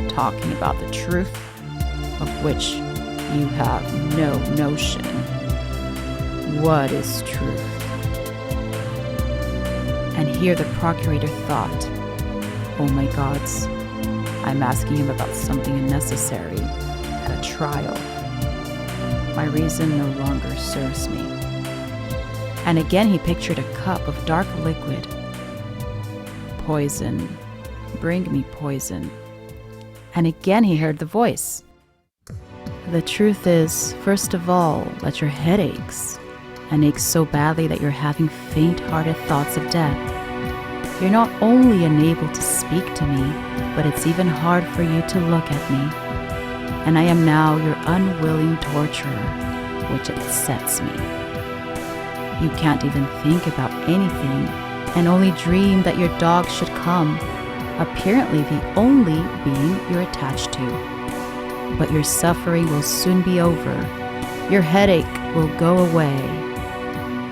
talking about the truth, of which you have no notion? What is truth?" And here the procurator thought, "Oh my gods, I'm asking him about something unnecessary at a trial. My reason no longer serves me." And again he pictured a cup of dark liquid. "Poison, bring me poison." And again he heard the voice. "The truth is, first of all, that your head aches, and aches so badly that you're having faint-hearted thoughts of death. You're not only unable to speak to me, but it's even hard for you to look at me. And I am now your unwilling torturer, which upsets me. You can't even think about anything and only dream that your dog should come, apparently the only being you're attached to. But your suffering will soon be over. Your headache will go away."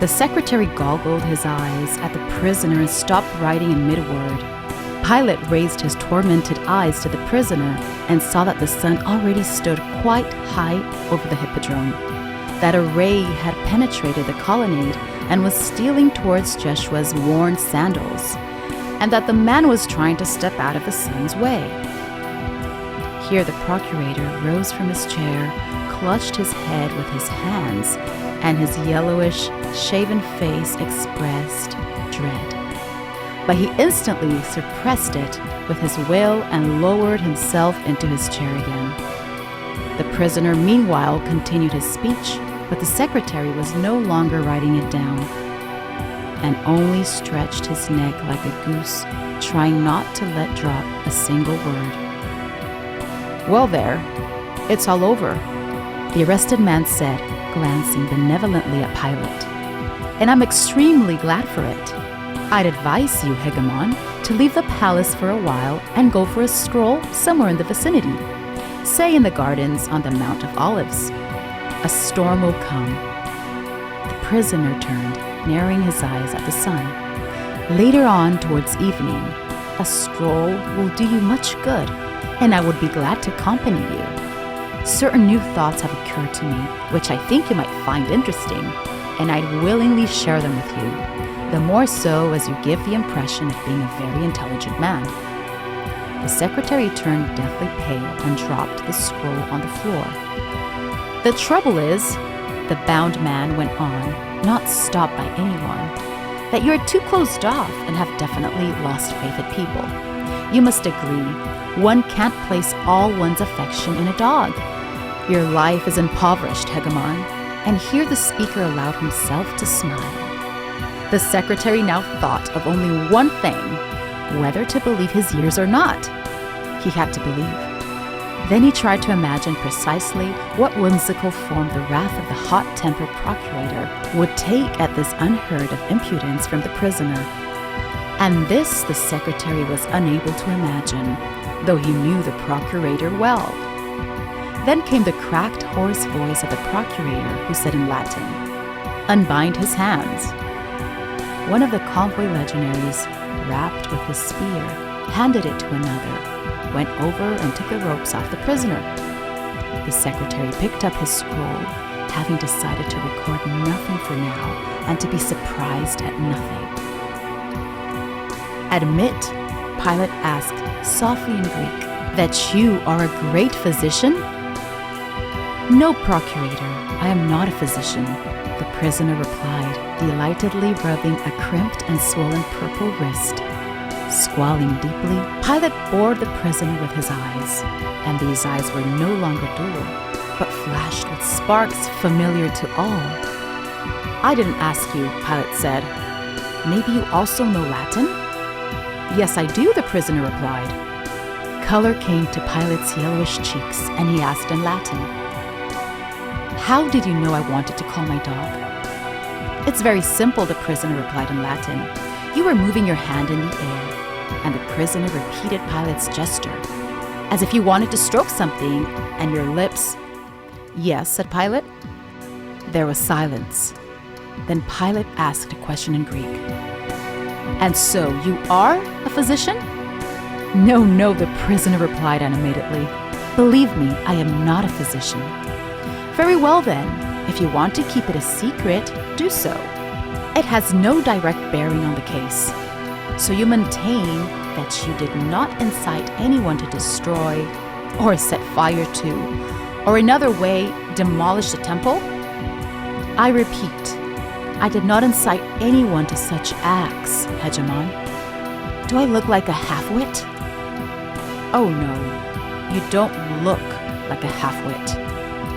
The secretary goggled his eyes at the prisoner and stopped writing in mid-word. Pilate raised his tormented eyes to the prisoner and saw that the sun already stood quite high over the hippodrome, that a ray had penetrated the colonnade and was stealing towards Jeshua's worn sandals, and that the man was trying to step out of the sun's way. Here the procurator rose from his chair, clutched his head with his hands, and his yellowish, shaven face expressed dread. But he instantly suppressed it with his will and lowered himself into his chair again. The prisoner meanwhile continued his speech, but the secretary was no longer writing it down, and only stretched his neck like a goose, trying not to let drop a single word. "Well there, it's all over," the arrested man said, glancing benevolently at Pilate. "And I'm extremely glad for it. I'd advise you, Hegemon, to leave the palace for a while and go for a stroll somewhere in the vicinity, say in the gardens on the Mount of Olives. A storm will come." The prisoner turned, narrowing his eyes at the sun. "Later on, towards evening, a stroll will do you much good, and I would be glad to accompany you. Certain new thoughts have occurred to me, which I think you might find interesting, and I'd willingly share them with you, the more so as you give the impression of being a very intelligent man." The secretary turned deathly pale and dropped the scroll on the floor. "The trouble is," the bound man went on, not stopped by anyone, "that you're too closed off and have definitely lost faith in people. You must agree, one can't place all one's affection in a dog. Your life is impoverished, Hegemon." And here the speaker allowed himself to smile. The secretary now thought of only one thing, whether to believe his ears or not. He had to believe. Then he tried to imagine precisely what whimsical form the wrath of the hot-tempered procurator would take at this unheard of impudence from the prisoner. And this the secretary was unable to imagine, though he knew the procurator well. Then came the cracked, hoarse voice of the procurator, who said in Latin, "Unbind his hands." One of the convoy legionaries, wrapped with his spear, handed it to another, went over and took the ropes off the prisoner. The secretary picked up his scroll, having decided to record nothing for now and to be surprised at nothing. Admit, Pilate asked softly in Greek, that you are a great physician? No, procurator, I am not a physician, the prisoner replied, delightedly rubbing a crimped and swollen purple wrist. Squalling deeply, Pilate bored the prisoner with his eyes, and these eyes were no longer dull, but flashed with sparks familiar to all. I didn't ask you, Pilate said. Maybe you also know Latin? Yes, I do, the prisoner replied. Color came to Pilate's yellowish cheeks, and he asked in Latin, How did you know I wanted to call my dog? It's very simple, the prisoner replied in Latin. You were moving your hand in the air, and the prisoner repeated Pilate's gesture, as if you wanted to stroke something, and your lips... Yes, said Pilate. There was silence. Then Pilate asked a question in Greek. And so, you are a physician? No, the prisoner replied animatedly. Believe me, I am not a physician. Very well then, if you want to keep it a secret, do so. It has no direct bearing on the case. So you maintain that you did not incite anyone to destroy, or set fire to, or another way demolish the temple? I repeat, I did not incite anyone to such acts, Hegemon. Do I look like a half-wit? Oh no, you don't look like a half-wit,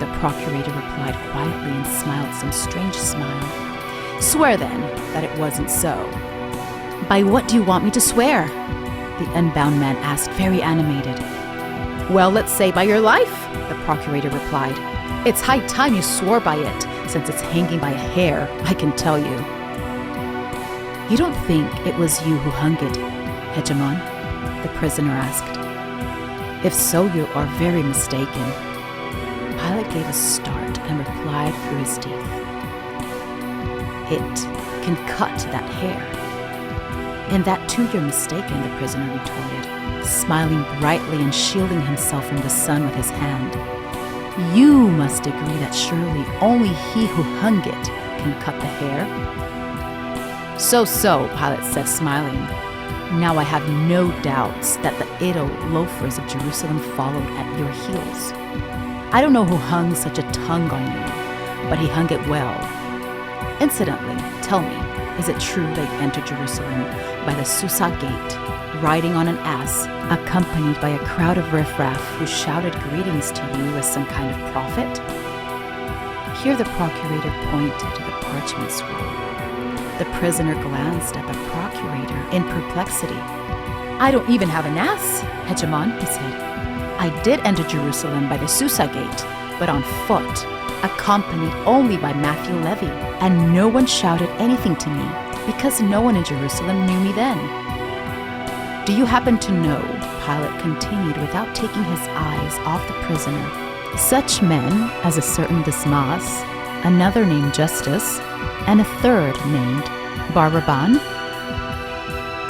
the procurator replied quietly and smiled some strange smile. Swear then that it wasn't so. By what do you want me to swear? The unbound man asked, very animated. Well, let's say by your life, the procurator replied. It's high time you swore by it, since it's hanging by a hair, I can tell you. You don't think it was you who hung it, Hegemon? The prisoner asked. If so, you are very mistaken. Pilate gave a start and replied through his teeth. It can cut that hair. In that too you're mistaken, the prisoner retorted, smiling brightly and shielding himself from the sun with his hand. You must agree that surely only he who hung it can cut the hair. So, Pilate said, smiling. Now I have no doubts that the idle loafers of Jerusalem followed at your heels. I don't know who hung such a tongue on you, but he hung it well. Incidentally, tell me, is it true that you entered Jerusalem by the Susa gate, riding on an ass, accompanied by a crowd of riffraff who shouted greetings to you as some kind of prophet? Here the procurator pointed to the parchment scroll. The prisoner glanced at the procurator in perplexity. I don't even have an ass, Hegemon, he said. I did enter Jerusalem by the Susa gate, but on foot, accompanied only by Matthew Levy, and no one shouted anything to me, because no one in Jerusalem knew me then. Do you happen to know, Pilate continued without taking his eyes off the prisoner, such men as a certain Dismas, another named Justus, and a third named Barraban?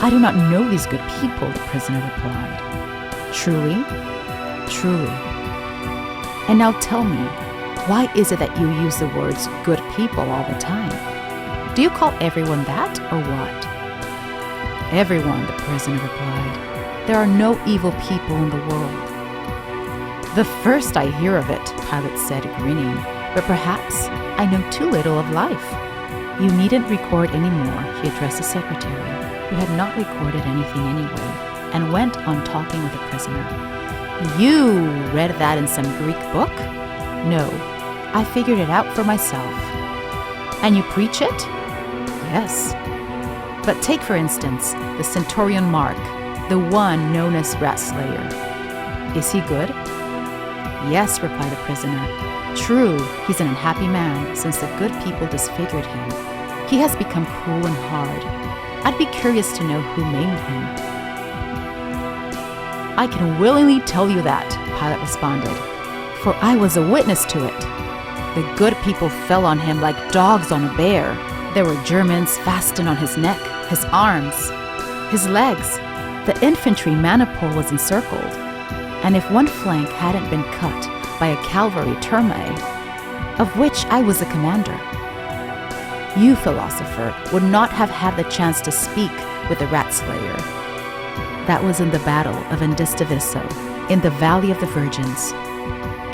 I do not know these good people, the prisoner replied. Truly? Truly. And now tell me, why is it that you use the words good people all the time? Do you call everyone that, or what? Everyone, the prisoner replied. There are no evil people in the world. The first I hear of it, Pilate said, grinning, but perhaps I know too little of life. You needn't record any more, he addressed the secretary, who had not recorded anything anyway, and went on talking with the prisoner. You read that in some Greek book? No, I figured it out for myself. And you preach it? Yes. But take, for instance, the centurion Mark, the one known as Rat Slayer. Is he good? Yes, replied the prisoner. True, he's an unhappy man, since the good people disfigured him. He has become cruel and hard. I'd be curious to know who maimed him. I can willingly tell you that, Pilate responded, for I was a witness to it. The good people fell on him like dogs on a bear. There were Germans fastened on his neck, his arms, his legs. The infantry maniple was encircled, and if one flank hadn't been cut by by a cavalry terme, of which I was a commander. You, philosopher, would not have had the chance to speak with the rat slayer. That was in the battle of Indistiviso, in the Valley of the Virgins.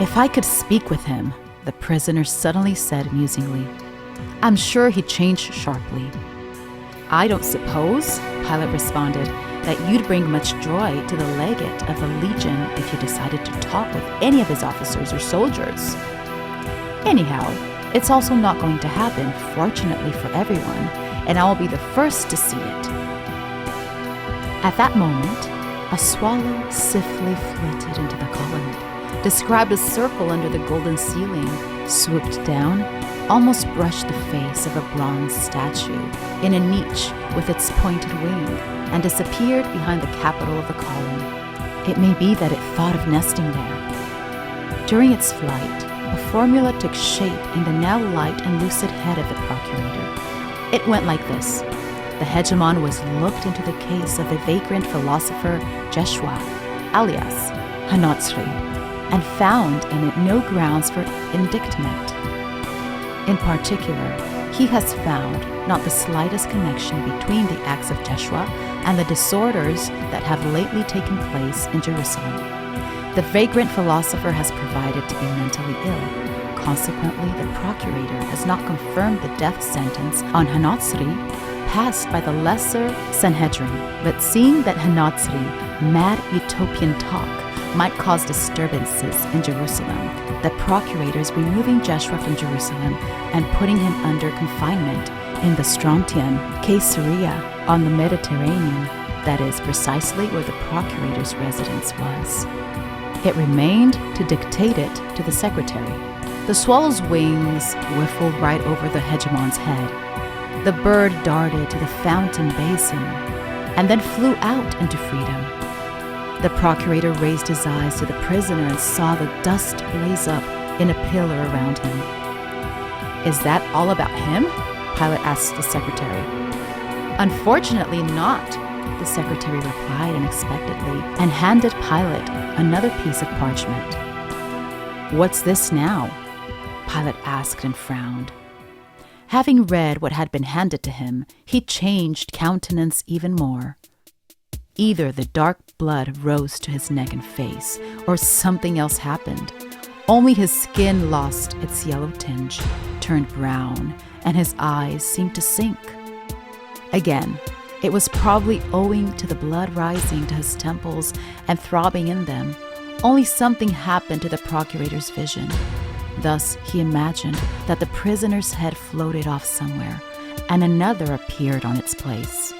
If I could speak with him, the prisoner suddenly said musingly. I'm sure he changed sharply. I don't suppose, Pilate responded, that you'd bring much joy to the legate of the legion if you decided to talk with any of his officers or soldiers. Anyhow, it's also not going to happen, fortunately for everyone, and I will be the first to see it. At that moment, a swallow swiftly flitted into the column, described a circle under the golden ceiling, swooped down, almost brushed the face of a bronze statue in a niche with its pointed wing, and disappeared behind the capital of the column. It may be that it thought of nesting there. During its flight, a formula took shape in the now light and lucid head of the procurator. It went like this. The hegemon was looked into the case of the vagrant philosopher Jeshua, alias Hanotsri, and found in it no grounds for indictment. In particular, he has found not the slightest connection between the acts of Jeshua and the disorders that have lately taken place in Jerusalem. The vagrant philosopher has provided to be mentally ill. Consequently, the procurator has not confirmed the death sentence on Hanotsri passed by the lesser Sanhedrin. But seeing that Hanotsri, mad utopian talk, might cause disturbances in Jerusalem, the procurator is removing Jeshua from Jerusalem and putting him under confinement in the Strontian, Caesarea, on the Mediterranean, that is precisely where the procurator's residence was. It remained to dictate it to the secretary. The swallow's wings whiffled right over the hegemon's head. The bird darted to the fountain basin and then flew out into freedom. The procurator raised his eyes to the prisoner and saw the dust blaze up in a pillar around him. Is that all about him? Pilate asked the secretary. Unfortunately not, the secretary replied unexpectedly and handed Pilate another piece of parchment. What's this now? Pilate asked and frowned. Having read what had been handed to him, he changed countenance even more. Either the dark blood rose to his neck and face, or something else happened. Only his skin lost its yellow tinge, turned brown, and his eyes seemed to sink. Again, it was probably owing to the blood rising to his temples and throbbing in them. Only something happened to the procurator's vision. Thus, he imagined that the prisoner's head floated off somewhere, and another appeared on its place.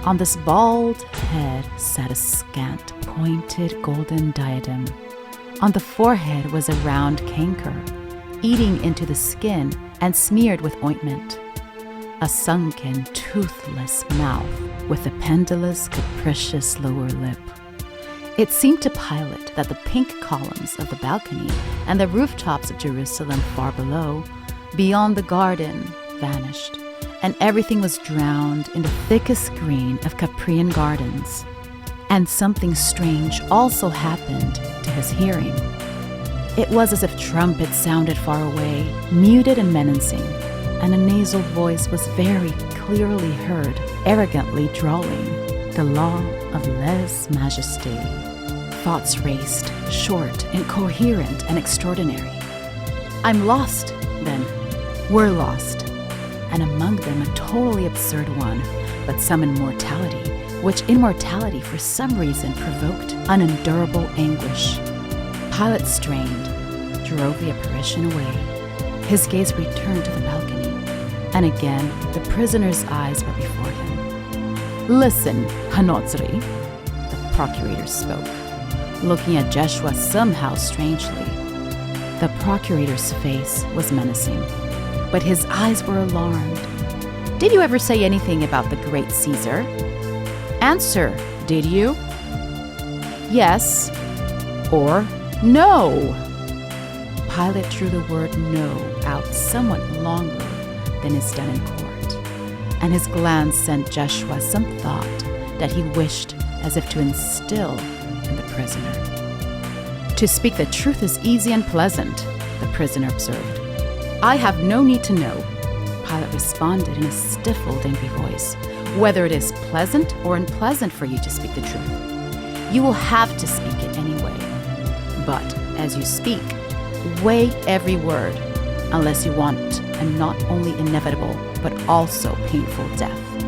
On this bald head sat a scant, pointed golden diadem. On the forehead was a round canker, eating into the skin and smeared with ointment. A sunken, toothless mouth with a pendulous, capricious lower lip. It seemed to Pilate that the pink columns of the balcony and the rooftops of Jerusalem far below, beyond the garden, vanished, and everything was drowned in the thickest green of Caprian gardens. And something strange also happened to his hearing. It was as if trumpets sounded far away, muted and menacing, and a nasal voice was very clearly heard, arrogantly drawling, the law of lèse majesté. Thoughts raced, short, incoherent, and extraordinary. I'm lost, then. We're lost. And among them a totally absurd one, but some immortality, which immortality for some reason provoked unendurable anguish. Pilate strained, drove the apparition away. His gaze returned to the balcony, and again the prisoner's eyes were before him. Listen, Hanotsri, the procurator spoke, looking at Jeshua somehow strangely. The procurator's face was menacing, but his eyes were alarmed. Did you ever say anything about the great Caesar? Answer, did you? Yes or no. Pilate drew the word no out somewhat longer than is done in court, and his glance sent Jeshua some thought that he wished as if to instill in the prisoner. To speak the truth is easy and pleasant, the prisoner observed. I have no need to know, Pilate responded in a stifled, angry voice, whether it is pleasant or unpleasant for you to speak the truth. You will have to speak it anyway. But as you speak, weigh every word, unless you want a not only inevitable, but also painful death.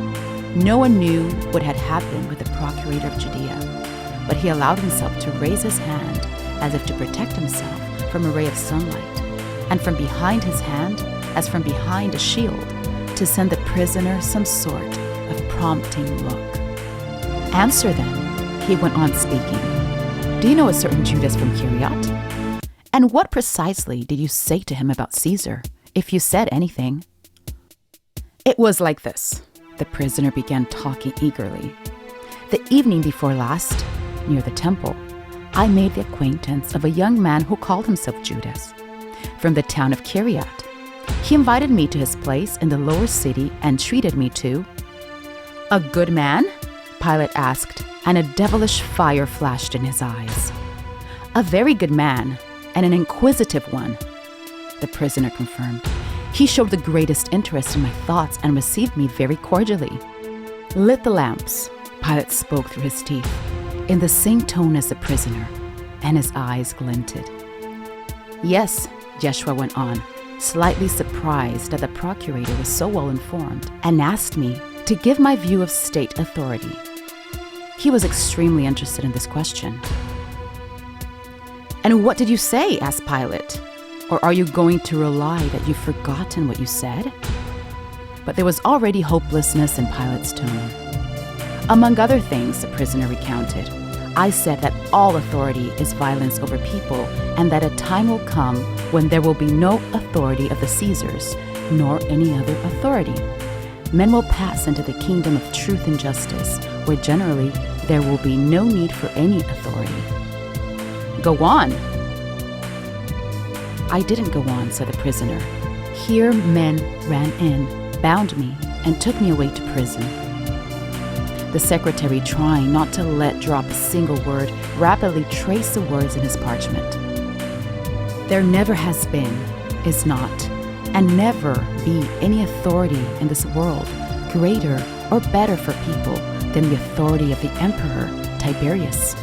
No one knew what had happened with the procurator of Judea, but he allowed himself to raise his hand as if to protect himself from a ray of sunlight, and from behind his hand, as from behind a shield, to send the prisoner some sort of prompting look. Answer then, he went on speaking. Do you know a certain Judas from Kiriat? And what precisely did you say to him about Caesar, if you said anything? It was like this. The prisoner began talking eagerly. The evening before last, near the temple, I made the acquaintance of a young man who called himself Judas, from the town of Kiriat. He invited me to his place in the lower city and treated me to... A good man? Pilate asked, and a devilish fire flashed in his eyes. A very good man, and an inquisitive one, the prisoner confirmed. He showed the greatest interest in my thoughts and received me very cordially. Lit the lamps, Pilate spoke through his teeth, in the same tone as the prisoner, and his eyes glinted. Yes, Yeshua went on, slightly surprised that the procurator was so well informed, and asked me to give my view of state authority. He was extremely interested in this question. And what did you say? Asked Pilate. Or are you going to rely that you've forgotten what you said? But there was already hopelessness in Pilate's tone. Among other things, the prisoner recounted, I said that all authority is violence over people, and that a time will come when there will be no authority of the Caesars, nor any other authority. Men will pass into the kingdom of truth and justice, where generally there will be no need for any authority. Go on. I didn't go on, said the prisoner. Here men ran in, bound me, and took me away to prison. The secretary, trying not to let drop a single word, rapidly traced the words in his parchment. There never has been, is not, and never be any authority in this world greater or better for people than the authority of the emperor Tiberius.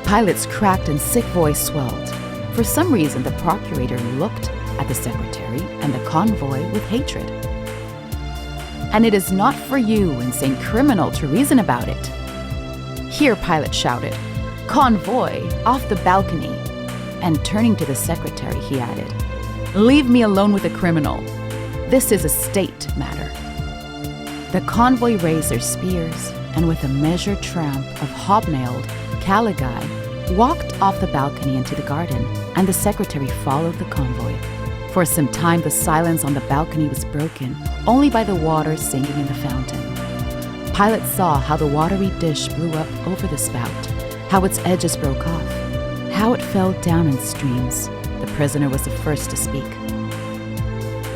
Pilate's cracked and sick voice swelled. For some reason, the procurator looked at the secretary and the convoy with hatred. And it is not for you, insane criminal, to reason about it. Here, Pilate shouted, Convoy, off the balcony. And turning to the secretary, he added, Leave me alone with the criminal. This is a state matter. The convoy raised their spears, and with a measured tramp of hobnailed caligae, walked off the balcony into the garden, and the secretary followed the convoy. For some time the silence on the balcony was broken only by the water singing in the fountain. Pilate saw how the watery dish blew up over the spout, how its edges broke off, how it fell down in streams. The prisoner was the first to speak.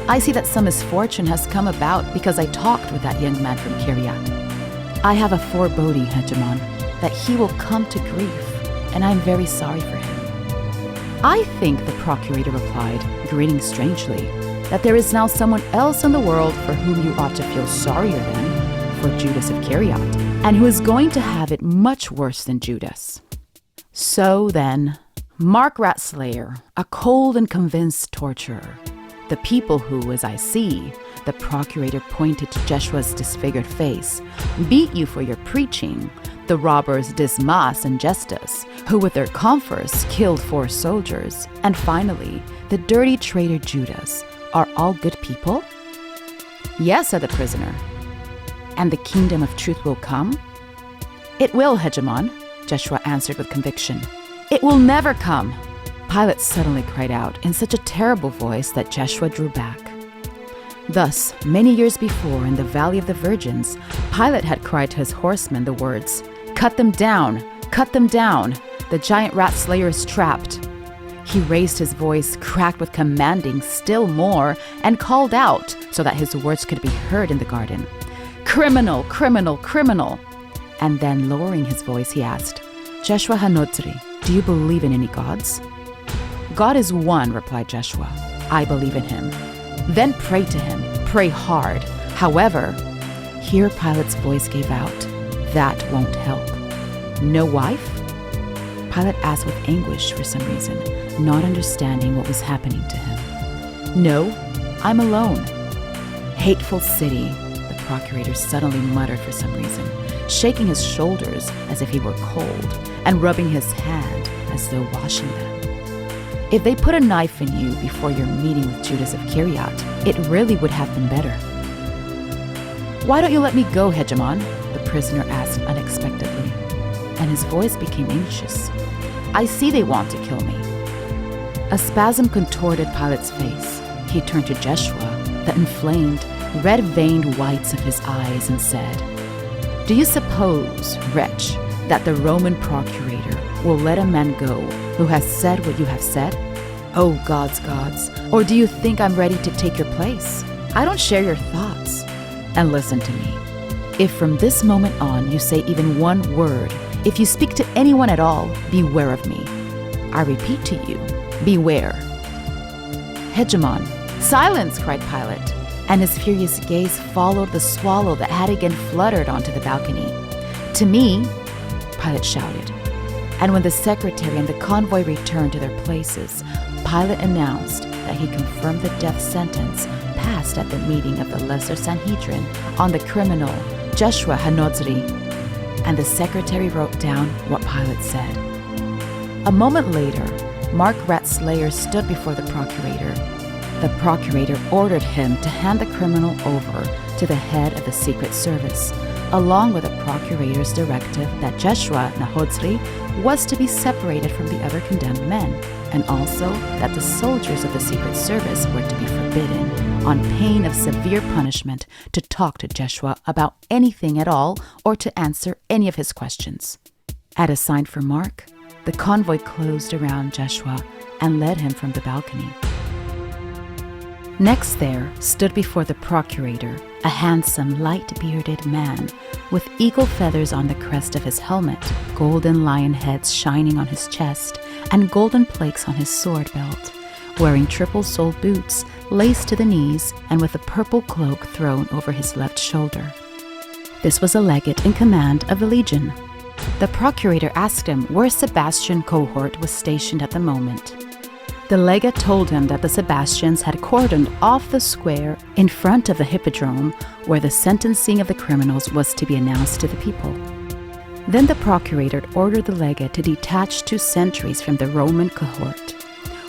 I see that some misfortune has come about because I talked with that young man from Kiriat. I have a foreboding, Hegemon, that he will come to grief, and I am very sorry for him. I think, the procurator replied, grinning strangely, that there is now someone else in the world for whom you ought to feel sorrier than for Judas of Kiriat, and who is going to have it much worse than Judas. So then, Mark Ratslayer, a cold and convinced torturer, the people who, as I see, the procurator pointed to Jeshua's disfigured face, beat you for your preaching, the robbers Dismas and Justus, who with their comforts killed 4 soldiers, and finally, the dirty traitor Judas, are all good people? Yes, said the prisoner. And the kingdom of truth will come? It will, Hegemon, Jeshua answered with conviction. It will never come, Pilate suddenly cried out in such a terrible voice that Jeshua drew back. Thus, many years before, in the Valley of the Virgins, Pilate had cried to his horsemen the words, Cut them down! Cut them down! The giant rat slayer is trapped. He raised his voice, cracked with commanding still more, and called out so that his words could be heard in the garden. Criminal! Criminal! Criminal! And then, lowering his voice, he asked, Jeshua Hanotri, Do you believe in any gods?" "God is one," replied Joshua. "I believe in him." "Then pray to him. Pray hard. However," here Pilate's voice gave out, "that won't help." "No wife?" Pilate asked with anguish for some reason, not understanding what was happening to him. "No, I'm alone." "Hateful city," the procurator suddenly muttered for some reason, shaking his shoulders as if he were cold and rubbing his hand as though washing them. "If they put a knife in you before your meeting with Judas of Kiriat, it really would have been better." "Why don't you let me go, Hegemon?" the prisoner asked unexpectedly, and his voice became anxious. "I see they want to kill me." A spasm contorted Pilate's face. He turned to Joshua, the inflamed, red-veined whites of his eyes, and said, "Do you suppose, wretch, that the Roman procurator will let a man go who has said what you have said? Oh, gods, or do you think I'm ready to take your place? I don't share your thoughts. And listen to me. If from this moment on you say even one word, if you speak to anyone at all, beware of me. I repeat to you, beware." "Hegemon, silence!" cried Pilate, and his furious gaze followed the swallow that had again fluttered onto the balcony. "To me," Pilate shouted. And when the secretary and the convoy returned to their places, Pilate announced that he confirmed the death sentence passed at the meeting of the Lesser Sanhedrin on the criminal Joshua Hanodzri, and the secretary wrote down what Pilate said. A moment later, Mark Ratslayer stood before the procurator. The procurator ordered him to hand the criminal over to the head of the Secret Service, along with the procurator's directive that Joshua Hanodzri was to be separated from the other condemned men, and also that the soldiers of the Secret Service were to be forbidden, on pain of severe punishment, to talk to Joshua about anything at all or to answer any of his questions. At a sign from Mark, the convoy closed around Joshua and led him from the balcony. Next there stood before the procurator a handsome, light-bearded man with eagle feathers on the crest of his helmet, golden lion heads shining on his chest, and golden plaques on his sword belt, wearing triple-soled boots laced to the knees and with a purple cloak thrown over his left shoulder. This was a legate in command of the legion. The procurator asked him where Sebastian cohort was stationed at the moment. The legate told him that the Sebastians had cordoned off the square in front of the hippodrome where the sentencing of the criminals was to be announced to the people. Then the procurator ordered the legate to detach 2 sentries from the Roman cohort.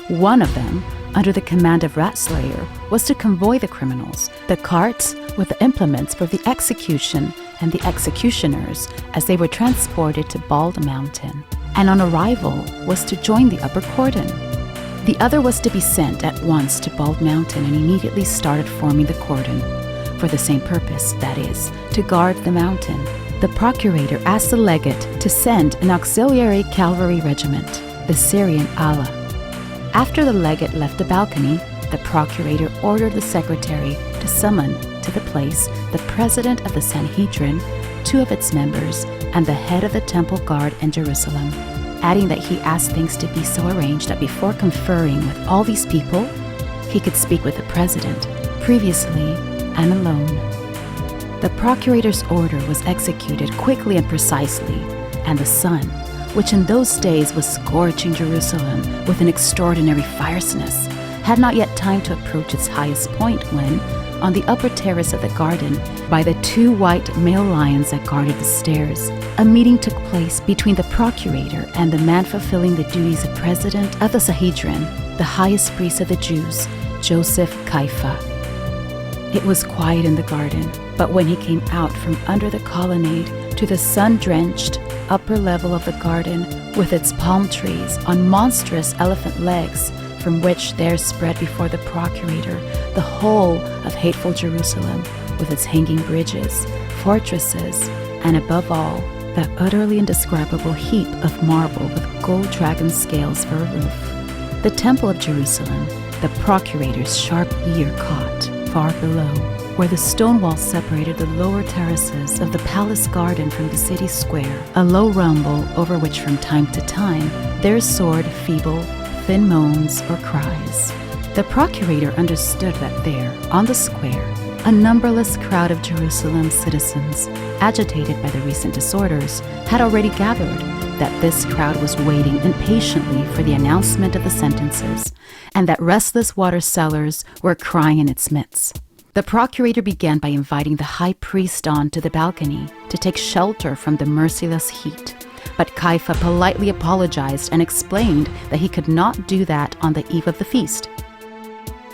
One of them, under the command of Ratslayer, was to convoy the criminals, the carts with the implements for the execution and the executioners as they were transported to Bald Mountain, and on arrival was to join the upper cordon. The other was to be sent at once to Bald Mountain and immediately started forming the cordon, for the same purpose, that is, to guard the mountain. The procurator asked the legate to send an auxiliary cavalry regiment, the Syrian Ala. After the legate left the balcony, the procurator ordered the secretary to summon to the place the president of the Sanhedrin, 2 of its members, and the head of the temple guard in Jerusalem, adding that he asked things to be so arranged that before conferring with all these people, he could speak with the president, previously and alone. The procurator's order was executed quickly and precisely, and the sun, which in those days was scorching Jerusalem with an extraordinary fierceness, had not yet time to approach its highest point when, on the upper terrace of the garden, by the 2 white male lions that guarded the stairs, a meeting took place between the procurator and the man fulfilling the duties of president of the Sanhedrin, the highest priest of the Jews, Joseph Caiaphas. It was quiet in the garden, but when he came out from under the colonnade to the sun-drenched upper level of the garden with its palm trees on monstrous elephant legs, from which there spread before the procurator the whole of hateful Jerusalem, with its hanging bridges, fortresses, and above all, that utterly indescribable heap of marble with gold dragon scales for a roof. The temple of Jerusalem, the procurator's sharp ear caught far below. where the stone wall separated the lower terraces of the palace garden from the city square, a low rumble over which from time to time there soared feeble, thin moans or cries. The procurator understood that there, on the square, a numberless crowd of Jerusalem's citizens, agitated by the recent disorders, had already gathered, that this crowd was waiting impatiently for the announcement of the sentences, and that restless water sellers were crying in its midst. The procurator began by inviting the high priest on to the balcony to take shelter from the merciless heat, but Caiaphas politely apologized and explained that he could not do that on the eve of the feast.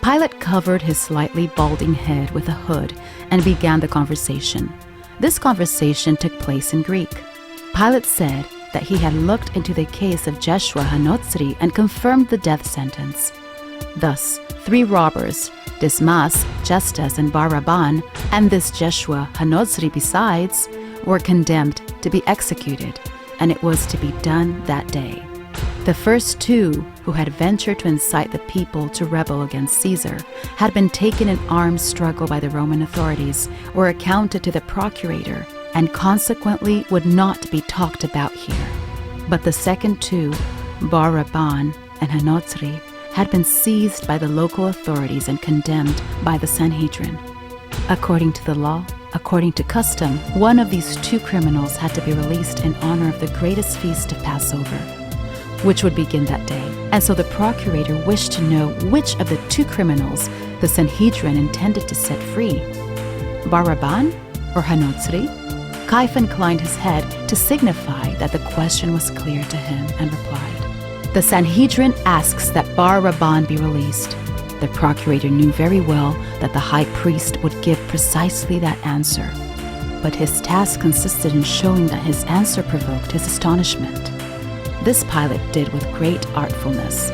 Pilate covered his slightly balding head with a hood and began the conversation. This conversation took place in Greek. Pilate said that he had looked into the case of Jeshua Hanotzri and confirmed the death sentence. Thus, 3 robbers, Dismas, Justus, and Baraban, and this Jeshua Hanotzri besides, were condemned to be executed, and it was to be done that day. The first 2, who had ventured to incite the people to rebel against Caesar, had been taken in armed struggle by the Roman authorities, were accounted to the procurator, and consequently would not be talked about here. But the second 2, Baraban and Hanotzri, had been seized by the local authorities and condemned by the Sanhedrin. According to the law, according to custom, one of these 2 criminals had to be released in honor of the greatest feast of Passover, which would begin that day. And so the procurator wished to know which of the 2 criminals the Sanhedrin intended to set free, Baraban or Hanotzri. Caiaphas inclined his head to signify that the question was clear to him and replied, "The Sanhedrin asks that Baraban be released." The procurator knew very well that the high priest would give precisely that answer, but his task consisted in showing that his answer provoked his astonishment. This Pilate did with great artfulness.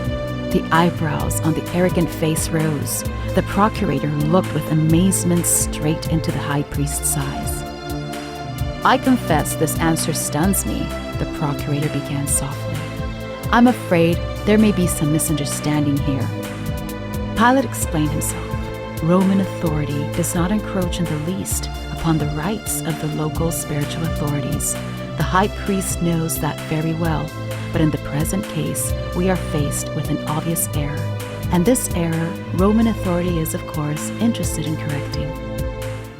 The eyebrows on the arrogant face rose. The procurator looked with amazement straight into the high priest's eyes. "I confess this answer stuns me," the procurator began softly. "I'm afraid there may be some misunderstanding here." Pilate explained himself. Roman authority does not encroach in the least upon the rights of the local spiritual authorities. The high priest knows that very well, but in the present case, we are faced with an obvious error. And this error, Roman authority is, of course, interested in correcting.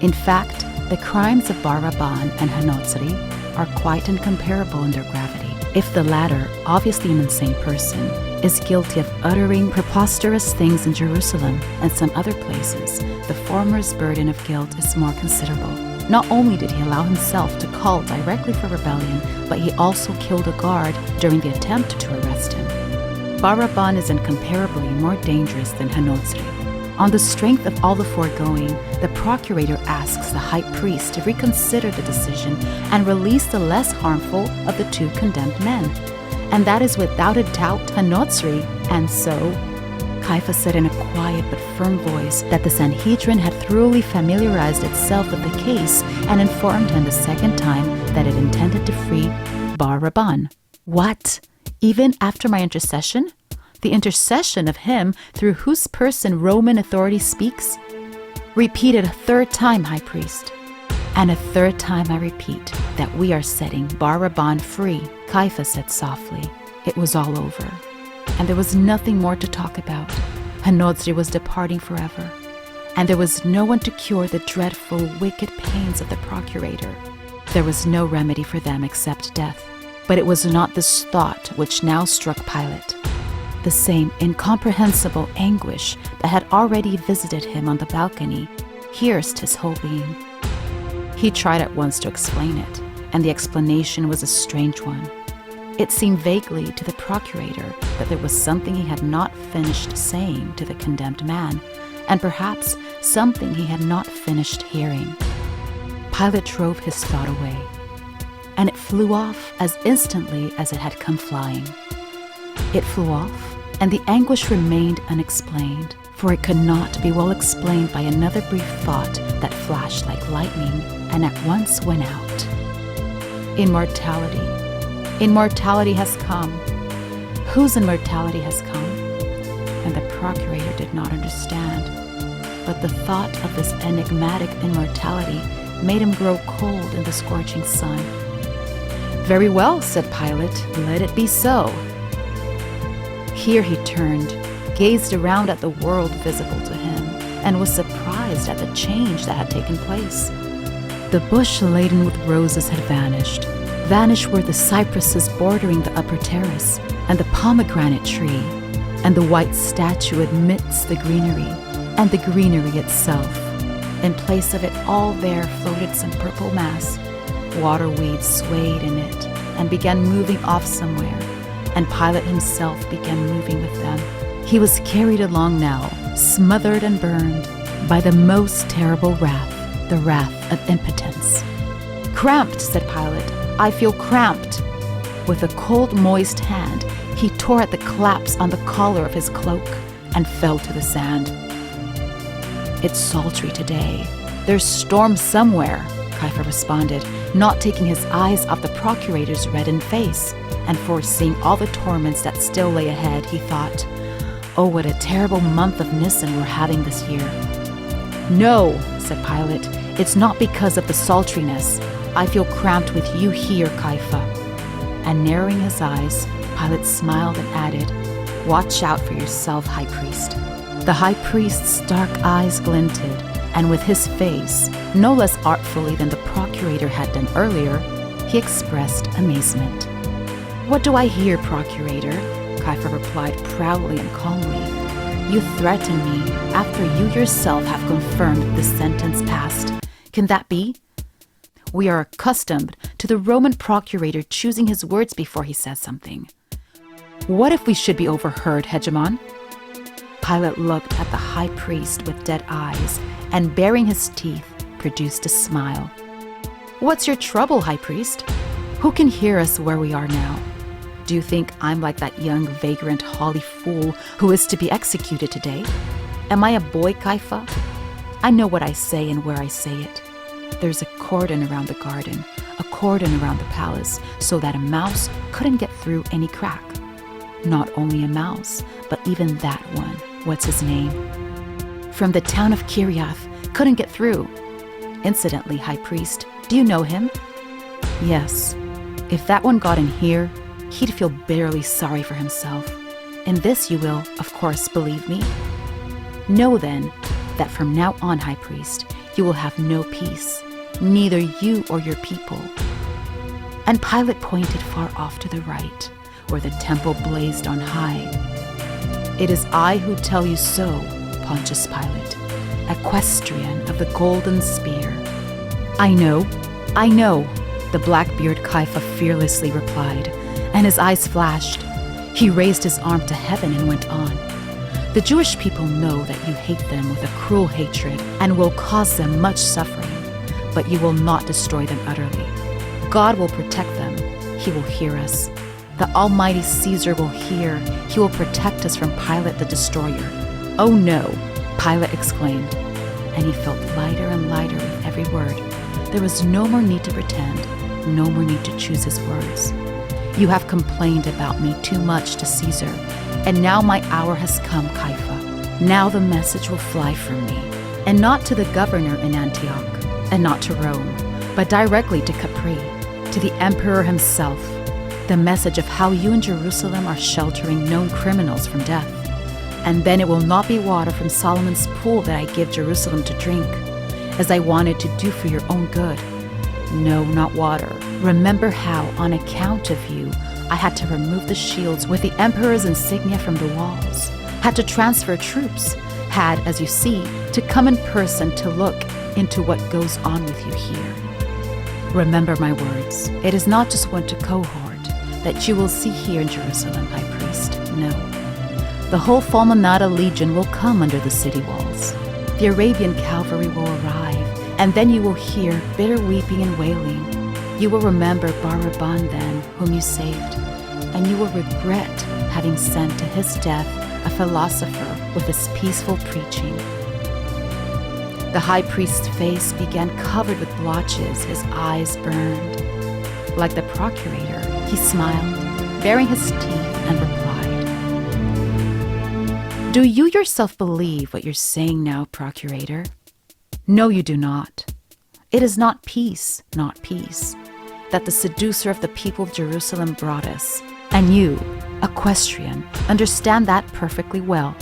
In fact, the crimes of Baraban and Hanotzri are quite incomparable in their gravity. If the latter, obviously an insane person, is guilty of uttering preposterous things in Jerusalem and some other places, the former's burden of guilt is more considerable. Not only did he allow himself to call directly for rebellion, but he also killed a guard during the attempt to arrest him. Baraban is incomparably more dangerous than Hanotzri. On the strength of all the foregoing, the procurator asks the high priest to reconsider the decision and release the less harmful of the 2 condemned men. And that is without a doubt Hanotzri. And so, Caiaphas said in a quiet but firm voice that the Sanhedrin had thoroughly familiarized itself with the case and informed him the second time that it intended to free Baraban. "What? Even after my intercession? The intercession of him through whose person Roman authority speaks? Repeat it a 3rd time, high priest. And a 3rd time I repeat that we are setting Baraban free," Caiaphas said softly. It was all over, and there was nothing more to talk about. Hanotzri was departing forever, and there was no one to cure the dreadful, wicked pains of the procurator. There was no remedy for them except death. But it was not this thought which now struck Pilate. The same incomprehensible anguish that had already visited him on the balcony pierced his whole being. He tried at once to explain it, and the explanation was a strange one. It seemed vaguely to the procurator that there was something he had not finished saying to the condemned man, and perhaps something he had not finished hearing. Pilate drove his thought away, and it flew off as instantly as it had come flying. It flew off, and the anguish remained unexplained, for it could not be well explained by another brief thought that flashed like lightning and at once went out. Immortality. Immortality has come. Whose immortality has come? And the procurator did not understand. but the thought of this enigmatic immortality made him grow cold in the scorching sun. "Very well," said Pilate, "let it be so." Here he turned, gazed around at the world visible to him, and was surprised at the change that had taken place. The bush laden with roses had vanished. Vanished were the cypresses bordering the upper terrace, and the pomegranate tree, and the white statue amidst the greenery, and the greenery itself. In place of it all there floated some purple mass. Water weeds swayed in it and began moving off somewhere, and Pilate himself began moving with them. He was carried along now, smothered and burned by the most terrible wrath, the wrath of impotence. "Cramped," said Pilate. "I feel cramped." With a cold, moist hand, he tore at the clasps on the collar of his cloak and fell to the sand. "It's sultry today. There's storm somewhere," Caiaphas responded, not taking his eyes off the procurator's reddened face, and foreseeing all the torments that still lay ahead, he thought, "Oh, what a terrible month of Nisan we're having this year." "No," said Pilate, "it's not because of the sultriness. I feel cramped with you here, Caiaphas." And narrowing his eyes, Pilate smiled and added, "Watch out for yourself, high priest." The high priest's dark eyes glinted, and with his face, no less artfully than the procurator had done earlier, he expressed amazement. "What do I hear, procurator?" Caiaphas replied proudly and calmly. "You threaten me after you yourself have confirmed the sentence passed. Can that be? We are accustomed to the Roman procurator choosing his words before he says something. What if we should be overheard, Hegemon?" Pilate looked at the high priest with dead eyes, and baring his teeth, produced a smile. "What's your trouble, high priest? Who can hear us where we are now? Do you think I'm like that young, vagrant, holly fool who is to be executed today? Am I a boy, Caiaphas? I know what I say and where I say it. There's a cordon around the garden, a cordon around the palace, so that a mouse couldn't get through any crack. Not only a mouse, but even that one, what's his name? From the town of Kiriath, couldn't get through. Incidentally, high priest, do you know him? Yes. If that one got in here, he'd feel bitterly sorry for himself. In this you will, of course, believe me. Know then, that from now on, high priest, you will have no peace, neither you or your people." And Pilate pointed far off to the right, where the temple blazed on high. "It is I who tell you so, Pontius Pilate, equestrian of the golden spear." I know, the black-bearded Caiaphas fearlessly replied, and his eyes flashed. He raised his arm to heaven and went on. "The Jewish people know that you hate them with a cruel hatred and will cause them much suffering, but you will not destroy them utterly. God will protect them. He will hear us. The Almighty Caesar will hear. He will protect us from Pilate the destroyer." "Oh no," Pilate exclaimed, and he felt lighter and lighter with every word. There was no more need to pretend, no more need to choose his words. "You have complained about me too much to Caesar, and now my hour has come, Caiaphas. Now the message will fly from me, and not to the governor in Antioch, and not to Rome, but directly to Capri, to the emperor himself. The message of how you in Jerusalem are sheltering known criminals from death. And then it will not be water from Solomon's pool that I give Jerusalem to drink, as I wanted to do for your own good. No, not water. Remember how, on account of you, I had to remove the shields with the emperor's insignia from the walls, had to transfer troops, had, as you see, to come in person to look into what goes on with you here. Remember my words. It is not just one cohort that you will see here in Jerusalem, high priest. No. The whole Fulminata legion will come under the city walls. The Arabian cavalry will arrive, and then you will hear bitter weeping and wailing. You will remember Baraban then, whom you saved, and you will regret having sent to his death a philosopher with his peaceful preaching." The high priest's face began covered with blotches, his eyes burned. Like the procurator, he smiled, baring his teeth, and replied, Do you yourself believe what you're saying now, Procurator? No, you do not. It is not peace, that the seducer of the people of Jerusalem brought us. And you, equestrian, understand that perfectly well.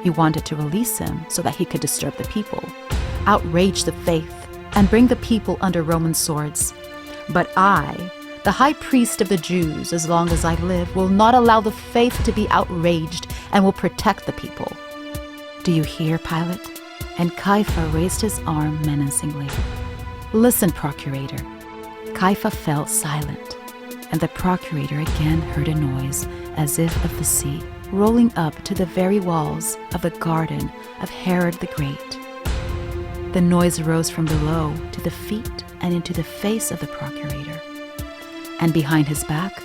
You wanted to release him so that he could disturb the people, outrage the faith, and bring the people under Roman swords. But I, the high priest of the Jews, as long as I live, will not allow the faith to be outraged and will protect the people. Do you hear, Pilate? And Caiaphas raised his arm menacingly. Listen, Procurator. Caiaphas fell silent, and the Procurator again heard a noise as if of the sea, rolling up to the very walls of the garden of Herod the Great. The noise rose from below to the feet and into the face of the Procurator. And behind his back,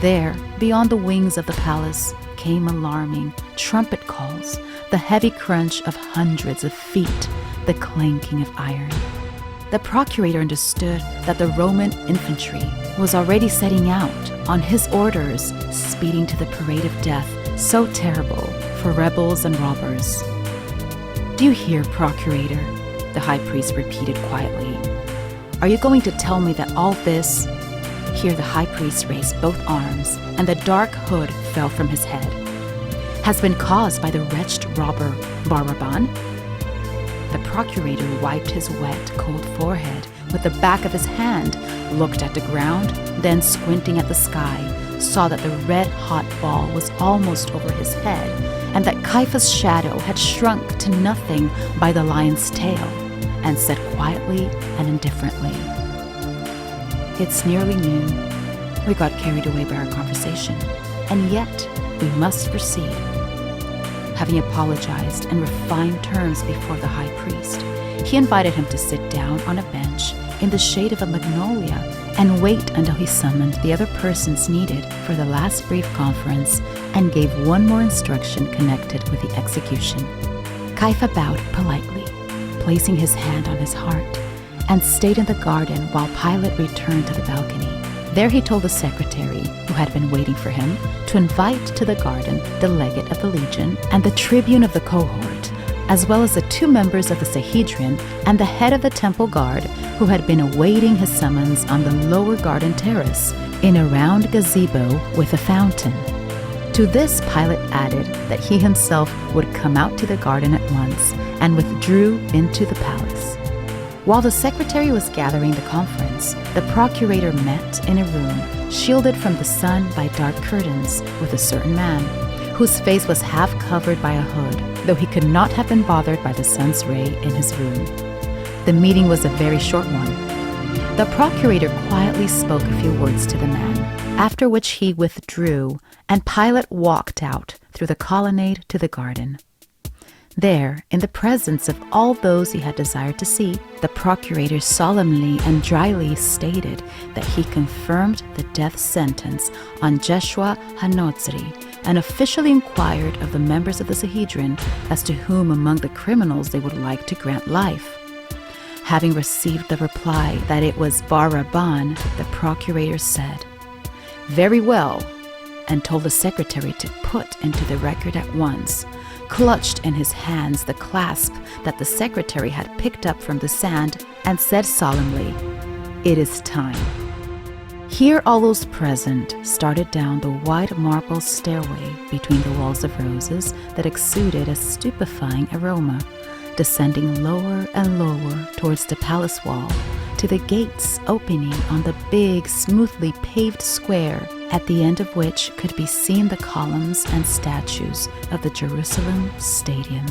there, beyond the wings of the palace, came alarming trumpet calls, the heavy crunch of hundreds of feet, the clanking of iron. The Procurator understood that the Roman infantry was already setting out on his orders, speeding to the parade of death, so terrible for rebels and robbers. Do you hear, Procurator? The high priest repeated quietly. Are you going to tell me that all this... Here the high priest raised both arms, and the dark hood fell from his head. Has been caused by the wretched robber Baraban? The Procurator wiped his wet, cold forehead with the back of his hand, looked at the ground, then squinting at the sky, saw that the red-hot ball was almost over his head, and that Caiaphas' shadow had shrunk to nothing by the lion's tail, and said quietly and indifferently, "It's nearly noon. We got carried away by our conversation, and yet we must proceed." Having apologized in refined terms before the high priest, he invited him to sit down on a bench in the shade of a magnolia and wait until he summoned the other persons needed for the last brief conference and gave one more instruction connected with the execution. Caiaphas bowed politely, placing his hand on his heart, and stayed in the garden while Pilate returned to the balcony. There he told the secretary, who had been waiting for him, to invite to the garden the legate of the legion and the tribune of the cohort, as well as the 2 members of the Sanhedrin and the head of the temple guard, who had been awaiting his summons on the lower garden terrace, in a round gazebo with a fountain. To this Pilate added that he himself would come out to the garden at once, and withdrew into the palace. While the secretary was gathering the conference, the Procurator met in a room, shielded from the sun by dark curtains, with a certain man, whose face was half covered by a hood, though he could not have been bothered by the sun's ray in his room. The meeting was a very short one. The Procurator quietly spoke a few words to the man, after which he withdrew, and Pilate walked out through the colonnade to the garden. There, in the presence of all those he had desired to see, the Procurator solemnly and dryly stated that he confirmed the death sentence on Jeshua Hanotzri, and officially inquired of the members of the Sanhedrin as to whom among the criminals they would like to grant life. Having received the reply that it was Baraban, the Procurator said, "Very well," and told the secretary to put into the record at once, clutched in his hands the clasp that the secretary had picked up from the sand, and said solemnly, "It is time." Here all those present started down the wide marble stairway between the walls of roses that exuded a stupefying aroma, descending lower and lower towards the palace wall, to the gates opening on the big, smoothly paved square, at the end of which could be seen the columns and statues of the Jerusalem Stadium.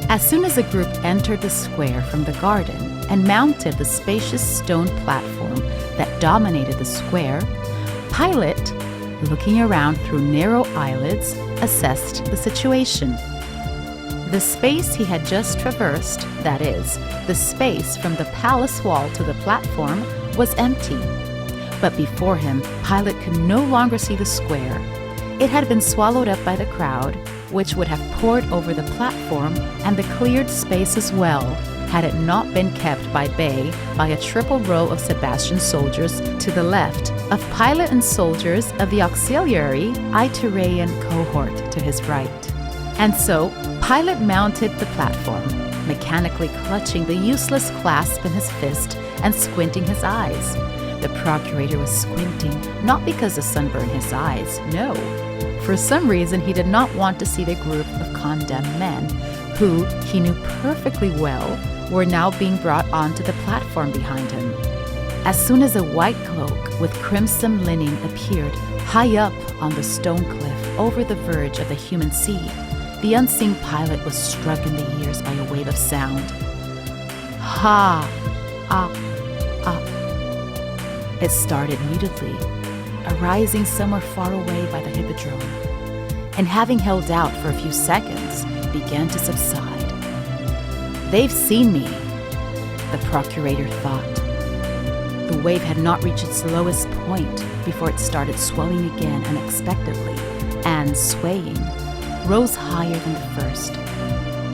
As soon as the group entered the square from the garden and mounted the spacious stone platform that dominated the square, Pilate, looking around through narrow eyelids, assessed the situation. The space he had just traversed, that is, the space from the palace wall to the platform, was empty. But before him, Pilate could no longer see the square. It had been swallowed up by the crowd, which would have poured over the platform and the cleared space as well, had it not been kept by bay by a triple row of Sebastian soldiers to the left, of Pilate and soldiers of the auxiliary Ituraean cohort to his right. And so Pilate mounted the platform, mechanically clutching the useless clasp in his fist and squinting his eyes. The procurator was squinting not because the sun burned his eyes, no. For some reason, he did not want to see the group of condemned men, who, he knew perfectly well, were now being brought onto the platform behind him. As soon as a white cloak with crimson linen appeared high up on the stone cliff over the verge of the human sea, the unseen Pilate was struck in the ears by a wave of sound. Ha! Ah! Ah! It started mutedly, arising somewhere far away by the hippodrome, and having held out for a few seconds, began to subside. They've seen me, the procurator thought. The wave had not reached its lowest point before it started swelling again unexpectedly, and swaying, rose higher than the first.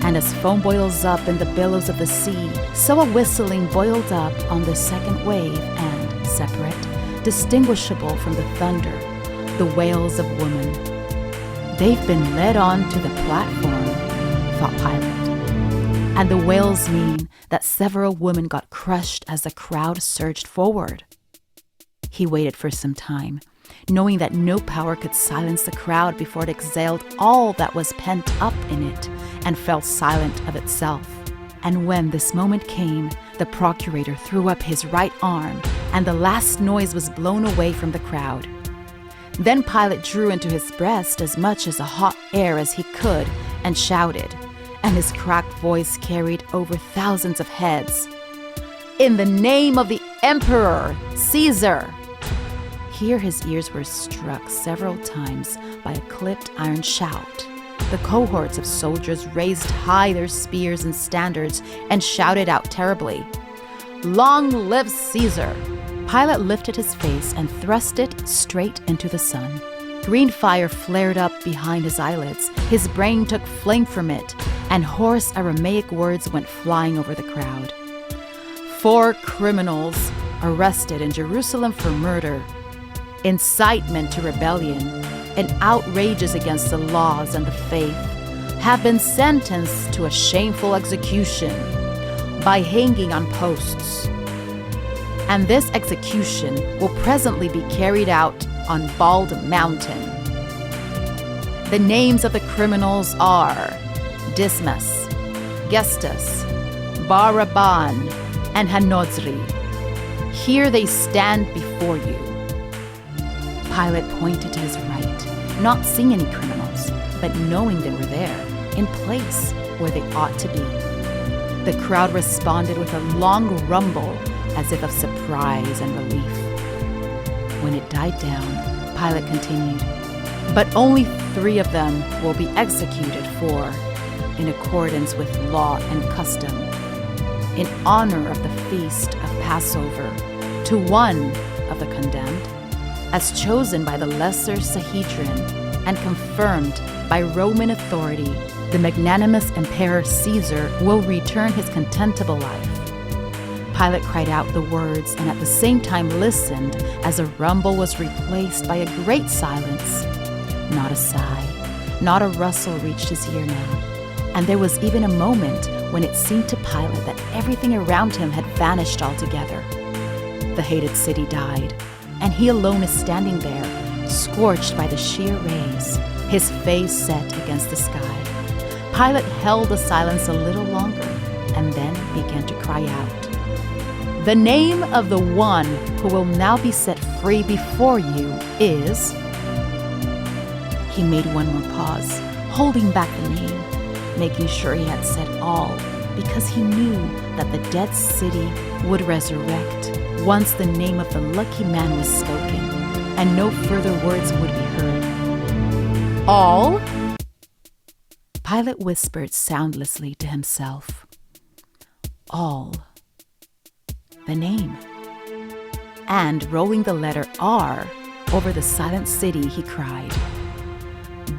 And as foam boils up in the billows of the sea, so a whistling boiled up on the second wave, and, separate, distinguishable from the thunder, the wails of women. They've been led on to the platform, thought Pilate. And the wails mean that several women got crushed as the crowd surged forward. He waited for some time, knowing that no power could silence the crowd before it exhaled all that was pent up in it and fell silent of itself. And when this moment came, the procurator threw up his right arm, and the last noise was blown away from the crowd. Then Pilate drew into his breast as much as a hot air as he could and shouted, and his cracked voice carried over thousands of heads. "In the name of the Emperor, Caesar!" Here his ears were struck several times by a clipped iron shout. The cohorts of soldiers raised high their spears and standards and shouted out terribly, "Long live Caesar!" Pilate lifted his face and thrust it straight into the sun. Green fire flared up behind his eyelids. His brain took flame from it, and hoarse Aramaic words went flying over the crowd. 4 criminals arrested in Jerusalem for murder, incitement to rebellion, and outrages against the laws and the faith have been sentenced to a shameful execution by hanging on posts. And this execution will presently be carried out on Bald Mountain. The names of the criminals are Dismas, Gestas, Baraban, and Hanozri. Here they stand before you. Pilate pointed to his right, not seeing any criminals, but knowing they were there, in place where they ought to be. The crowd responded with a long rumble, as if of surprise and relief. When it died down, Pilate continued, "But only 3 of them will be executed for, in accordance with law and custom, in honor of the feast of Passover, to one of the condemned, as chosen by the lesser Sanhedrin and confirmed by Roman authority, the magnanimous Emperor Caesar will return his contemptible life." Pilate cried out the words and at the same time listened as a rumble was replaced by a great silence. Not a sigh, not a rustle reached his ear now, and there was even a moment when it seemed to Pilate that everything around him had vanished altogether. The hated city died, and he alone is standing there, scorched by the sheer rays, his face set against the sky. Pilate held the silence a little longer, and then began to cry out, "The name of the one who will now be set free before you is..." He made one more pause, holding back the name, making sure he had said all, because he knew that the dead city would resurrect once the name of the lucky man was spoken, and no further words would be heard. "All?" Pilate whispered soundlessly to himself. "All." The name. And rolling the letter R over the silent city, he cried,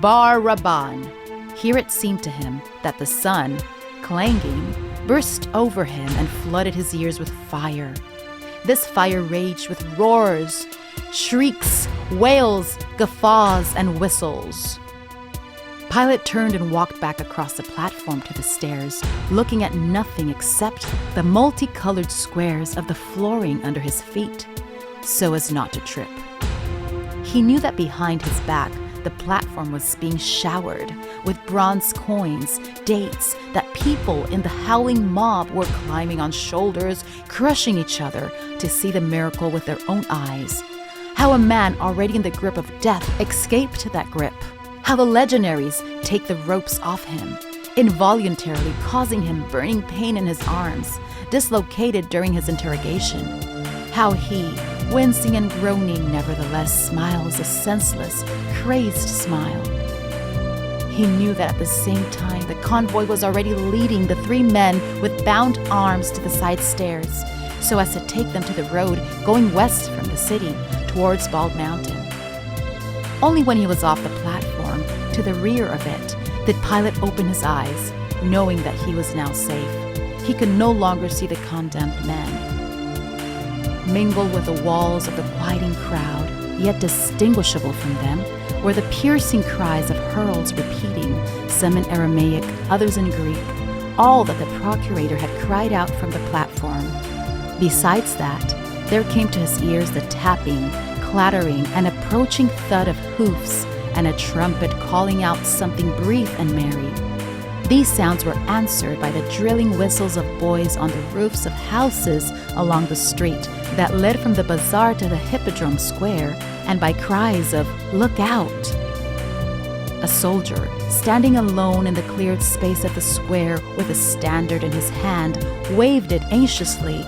"Bar Rabban, Here it seemed to him that the sun, clanging, burst over him and flooded his ears with fire. This fire raged with roars, shrieks, wails, guffaws, and whistles. Pilate turned and walked back across the platform to the stairs, looking at nothing except the multicolored squares of the flooring under his feet, so as not to trip. He knew that behind his back, the platform was being showered with bronze coins, dates, that people in the howling mob were climbing on shoulders, crushing each other to see the miracle with their own eyes. How a man already in the grip of death escaped that grip. How the legionaries take the ropes off him, involuntarily causing him burning pain in his arms, dislocated during his interrogation. How he, wincing and groaning, nevertheless smiles a senseless, crazed smile. He knew that at the same time the convoy was already leading the 3 men with bound arms to the side stairs, so as to take them to the road going west from the city towards Bald Mountain. Only when he was off the platform, to the rear of it, did Pilate open his eyes, knowing that he was now safe. He could no longer see the condemned men. Mingled with the walls of the quieting crowd, yet distinguishable from them, were the piercing cries of heralds repeating, some in Aramaic, others in Greek, all that the procurator had cried out from the platform. Besides that, there came to his ears the tapping, clattering, and approaching thud of hoofs, and a trumpet calling out something brief and merry. These sounds were answered by the drilling whistles of boys on the roofs of houses along the street that led from the bazaar to the Hippodrome Square, and by cries of, "Look out!" A soldier, standing alone in the cleared space of the square with a standard in his hand, waved it anxiously,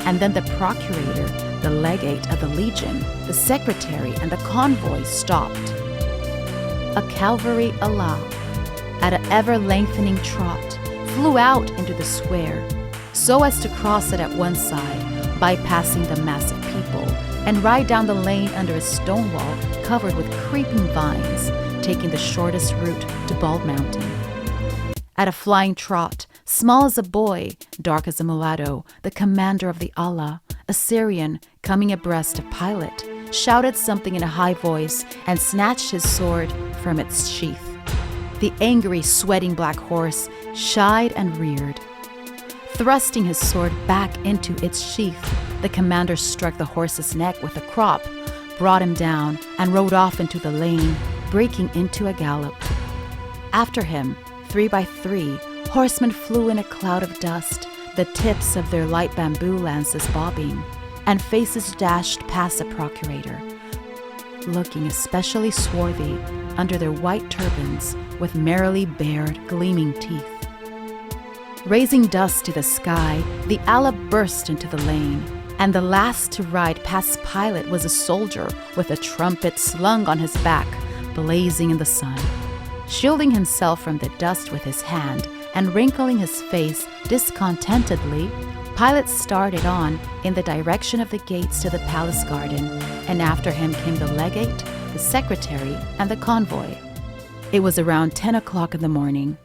and then the procurator, the legate of the legion, the secretary, and the convoy stopped. A cavalry ala, at an ever-lengthening trot, flew out into the square, so as to cross it at one side, bypassing the mass of people, and ride down the lane under a stone wall covered with creeping vines, taking the shortest route to Bald Mountain. At a flying trot, small as a boy, dark as a mulatto, the commander of the ala, a Syrian, coming abreast of Pilate, shouted something in a high voice and snatched his sword from its sheath. The angry, sweating black horse shied and reared. Thrusting his sword back into its sheath, the commander struck the horse's neck with a crop, brought him down, and rode off into the lane, breaking into a gallop. After him, 3 by 3, horsemen flew in a cloud of dust, the tips of their light bamboo lances bobbing, and faces dashed past the procurator, looking especially swarthy under their white turbans with merrily bared, gleaming teeth. Raising dust to the sky, the ala burst into the lane, and the last to ride past Pilate was a soldier with a trumpet slung on his back, blazing in the sun. Shielding himself from the dust with his hand and wrinkling his face discontentedly, Pilate started on in the direction of the gates to the palace garden, and after him came the legate, the secretary, and the convoy. It was around 10 o'clock in the morning.